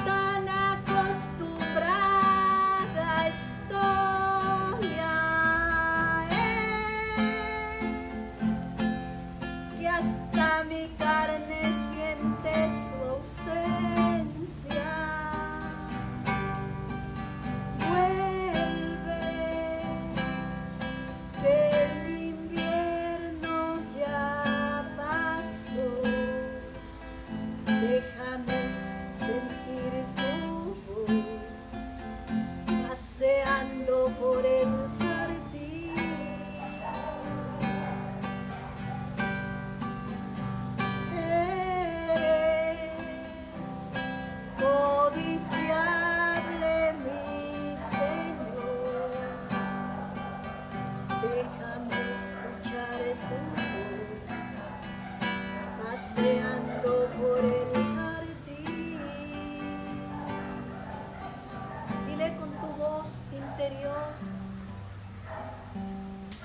Tan acostumbrada estoy a Él que hasta mi carne siente su ausencia. Vuelve, que el invierno ya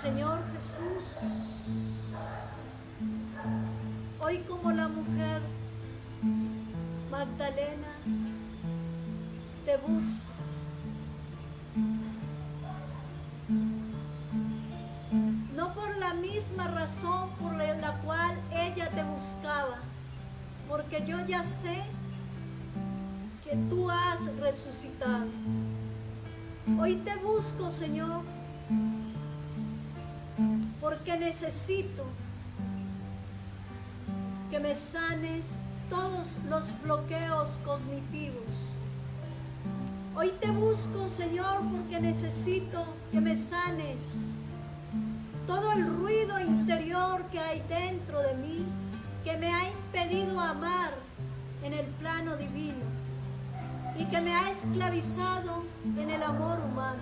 Señor Jesús, hoy como la mujer Magdalena, te busco. No por la misma razón por la cual ella te buscaba, porque yo ya sé que tú has resucitado. Hoy te busco, Señor, porque necesito que me sanes todos los bloqueos cognitivos. Hoy te busco, Señor, porque necesito que me sanes todo el ruido interior que hay dentro de mí, que me ha impedido amar en el plano divino y que me ha esclavizado en el amor humano.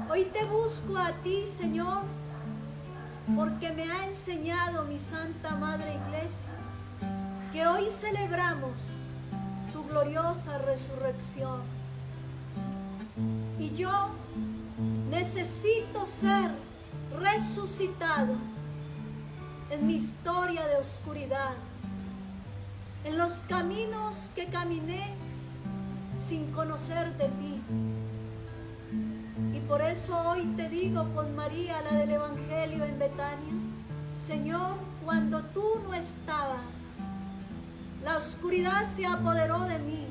Hoy te busco a ti, Señor, porque me ha enseñado mi Santa Madre Iglesia que hoy celebramos tu gloriosa resurrección. Y yo necesito ser resucitado en mi historia de oscuridad, en los caminos que caminé sin conocer de ti. Y por eso hoy te digo con María, la del Evangelio en Betania: Señor, cuando tú no estabas, la oscuridad se apoderó de mí.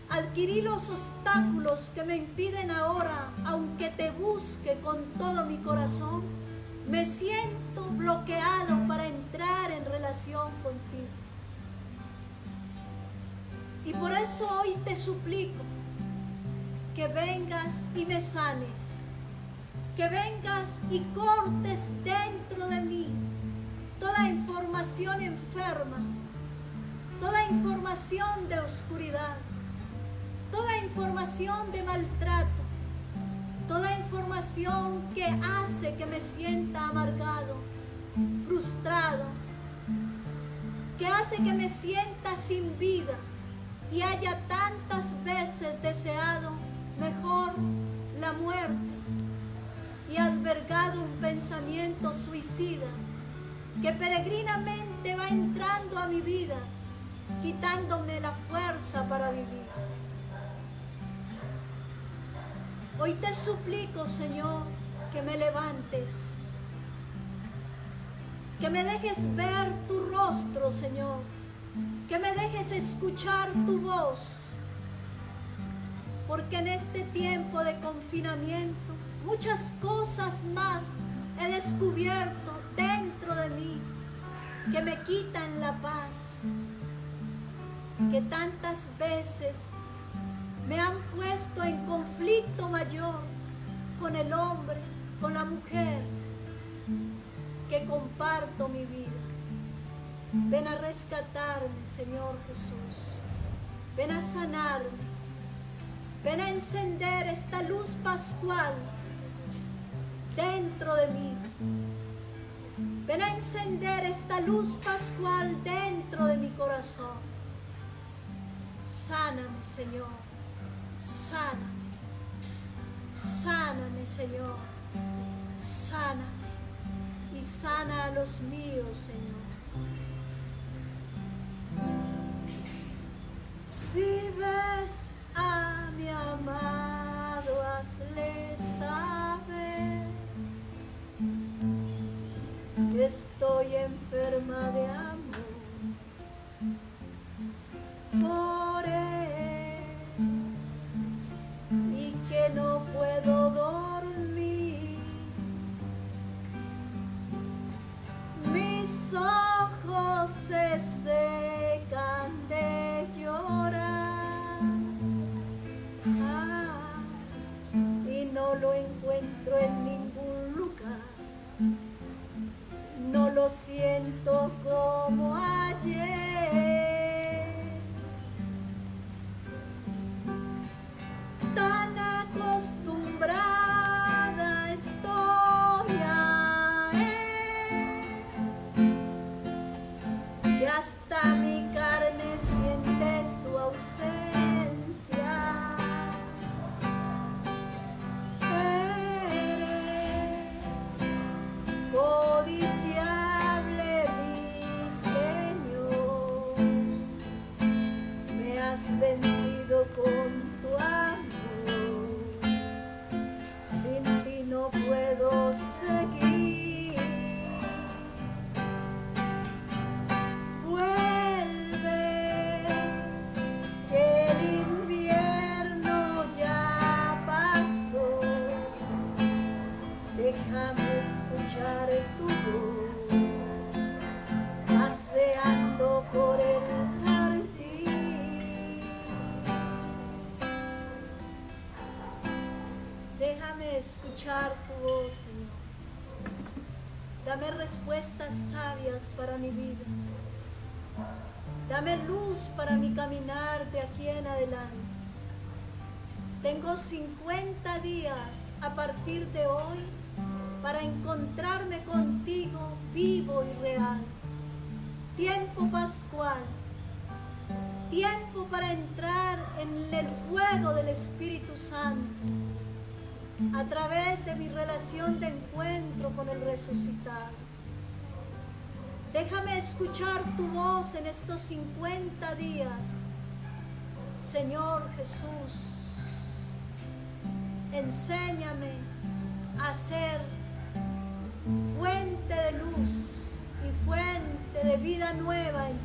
Adquirí los obstáculos que me impiden ahora, aunque te busque con todo mi corazón, me siento bloqueado para entrar en relación contigo. Y por eso hoy te suplico que vengas y me sanes, que vengas y cortes dentro de mí toda información enferma, toda información de oscuridad, toda información de maltrato, toda información que hace que me sienta amargado, frustrado, que hace que me sienta sin vida y haya tantas veces deseado mejor la muerte y albergado un pensamiento suicida que peregrinamente va entrando a mi vida, quitándome la fuerza para vivir. Hoy te suplico, Señor, que me levantes, que me dejes ver tu rostro, Señor, que me dejes escuchar tu voz, porque en este tiempo de confinamiento muchas cosas más he descubierto dentro de mí que me quitan la paz, que tantas veces me han puesto en conflicto mayor con el hombre, con la mujer que comparto mi vida. Ven a rescatarme, Señor Jesús. Ven a sanarme. Ven a encender esta luz pascual dentro de mí. Ven a encender esta luz pascual dentro de mi corazón. Sáname, Señor. Sáname. Sáname, Señor. Sáname. Y sana a los míos, Señor. Si ves a mi amado, hazle saber que estoy enferma de amor por él y que no puedo dormir. Mis ojos se secan de llorar, y no lo encuentro en ningún lugar. No lo siento como ayer. Tan acostumbrada estoy a él que hasta mi carne siente su ausencia. con tu amor. Sin ti no puedo seguir. Vuelve, que el invierno ya pasó. Déjame escuchar tu voz, paseando por el jardín. Déjame escuchar tu voz, Señor. Dame respuestas sabias para mi vida. Dame luz para mi caminar de aquí en adelante. Tengo 50 días a partir de hoy para encontrarme contigo vivo y real. Tiempo pascual, tiempo para entrar en el fuego del Espíritu Santo a través de mi relación de encuentro con el resucitado. Déjame escuchar tu voz en estos 50 días. Señor Jesús, enséñame a ser fuente de luz y fuente de vida nueva en ti,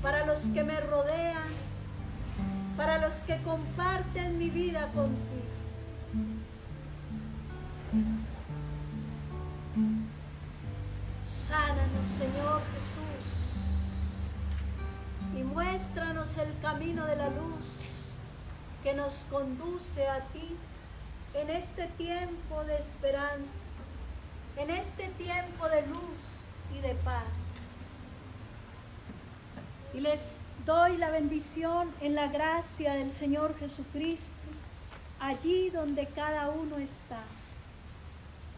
para los que me rodean, para los que comparten mi vida contigo. Sánanos, Señor Jesús, y muéstranos el camino de la luz que nos conduce a ti en este tiempo de esperanza, en este tiempo de luz y de paz. Y les doy la bendición en la gracia del Señor Jesucristo, allí donde cada uno está,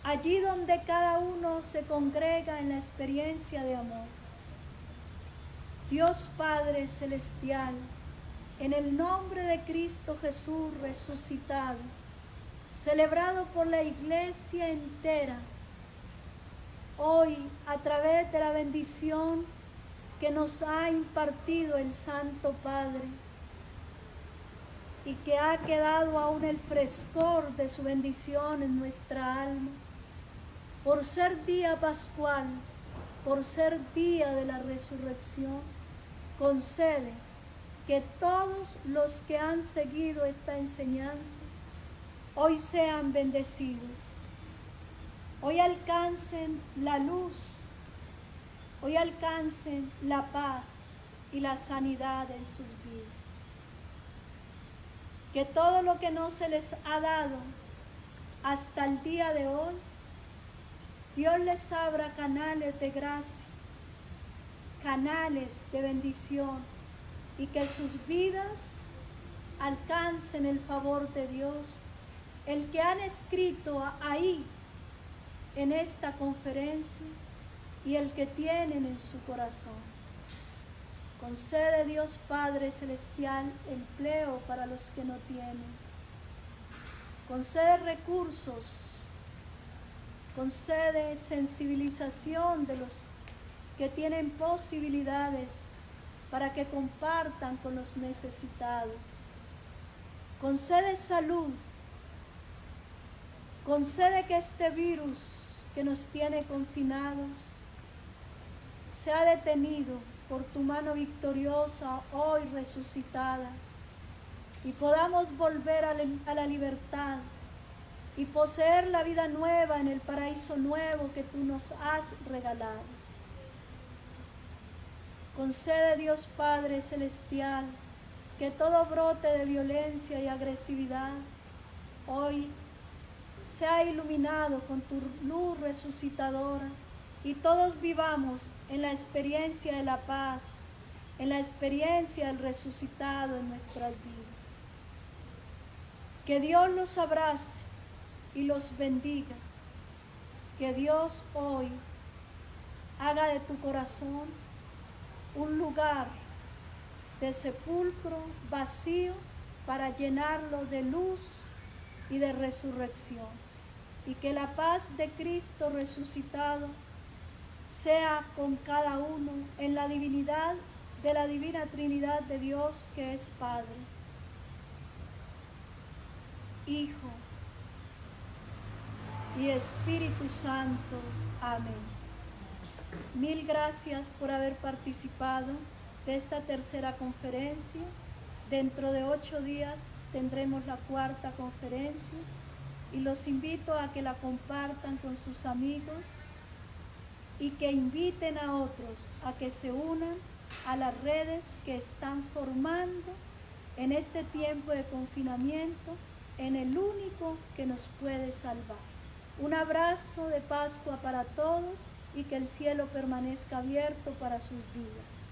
allí donde cada uno se congrega en la experiencia de amor. Dios Padre Celestial, en el nombre de Cristo Jesús resucitado, celebrado por la iglesia entera, hoy a través de la bendición que nos ha impartido el Santo Padre y que ha quedado aún el frescor de su bendición en nuestra alma, por ser día pascual, por ser día de la resurrección, concede que todos los que han seguido esta enseñanza hoy sean bendecidos, hoy alcancen la luz, hoy alcancen la paz y la sanidad en sus vidas. Que todo lo que no se les ha dado hasta el día de hoy, Dios les abra canales de gracia, canales de bendición, y que sus vidas alcancen el favor de Dios, el que han escrito ahí en esta conferencia y el que tienen en su corazón. Concede, Dios Padre Celestial, empleo para los que no tienen. Concede recursos, concede sensibilización de los que tienen posibilidades para que compartan con los necesitados. Concede salud, concede que este virus que nos tiene confinados sea detenido por tu mano victoriosa hoy resucitada, y podamos volver a la libertad y poseer la vida nueva en el paraíso nuevo que tú nos has regalado. Concede, Dios Padre Celestial, que todo brote de violencia y agresividad hoy sea iluminado con tu luz resucitadora, y todos vivamos en la experiencia de la paz, en la experiencia del resucitado en nuestras vidas. Que Dios los abrace y los bendiga. Que Dios hoy haga de tu corazón un lugar de sepulcro vacío para llenarlo de luz y de resurrección. Y que la paz de Cristo resucitado sea con cada uno en la divinidad de la Divina Trinidad de Dios, que es Padre, Hijo y Espíritu Santo. Amén. Mil gracias por haber participado de esta tercera conferencia. Dentro de 8 días tendremos la cuarta conferencia y los invito a que la compartan con sus amigos y que inviten a otros a que se unan a las redes que están formando en este tiempo de confinamiento en el único que nos puede salvar. Un abrazo de Pascua para todos y que el cielo permanezca abierto para sus vidas.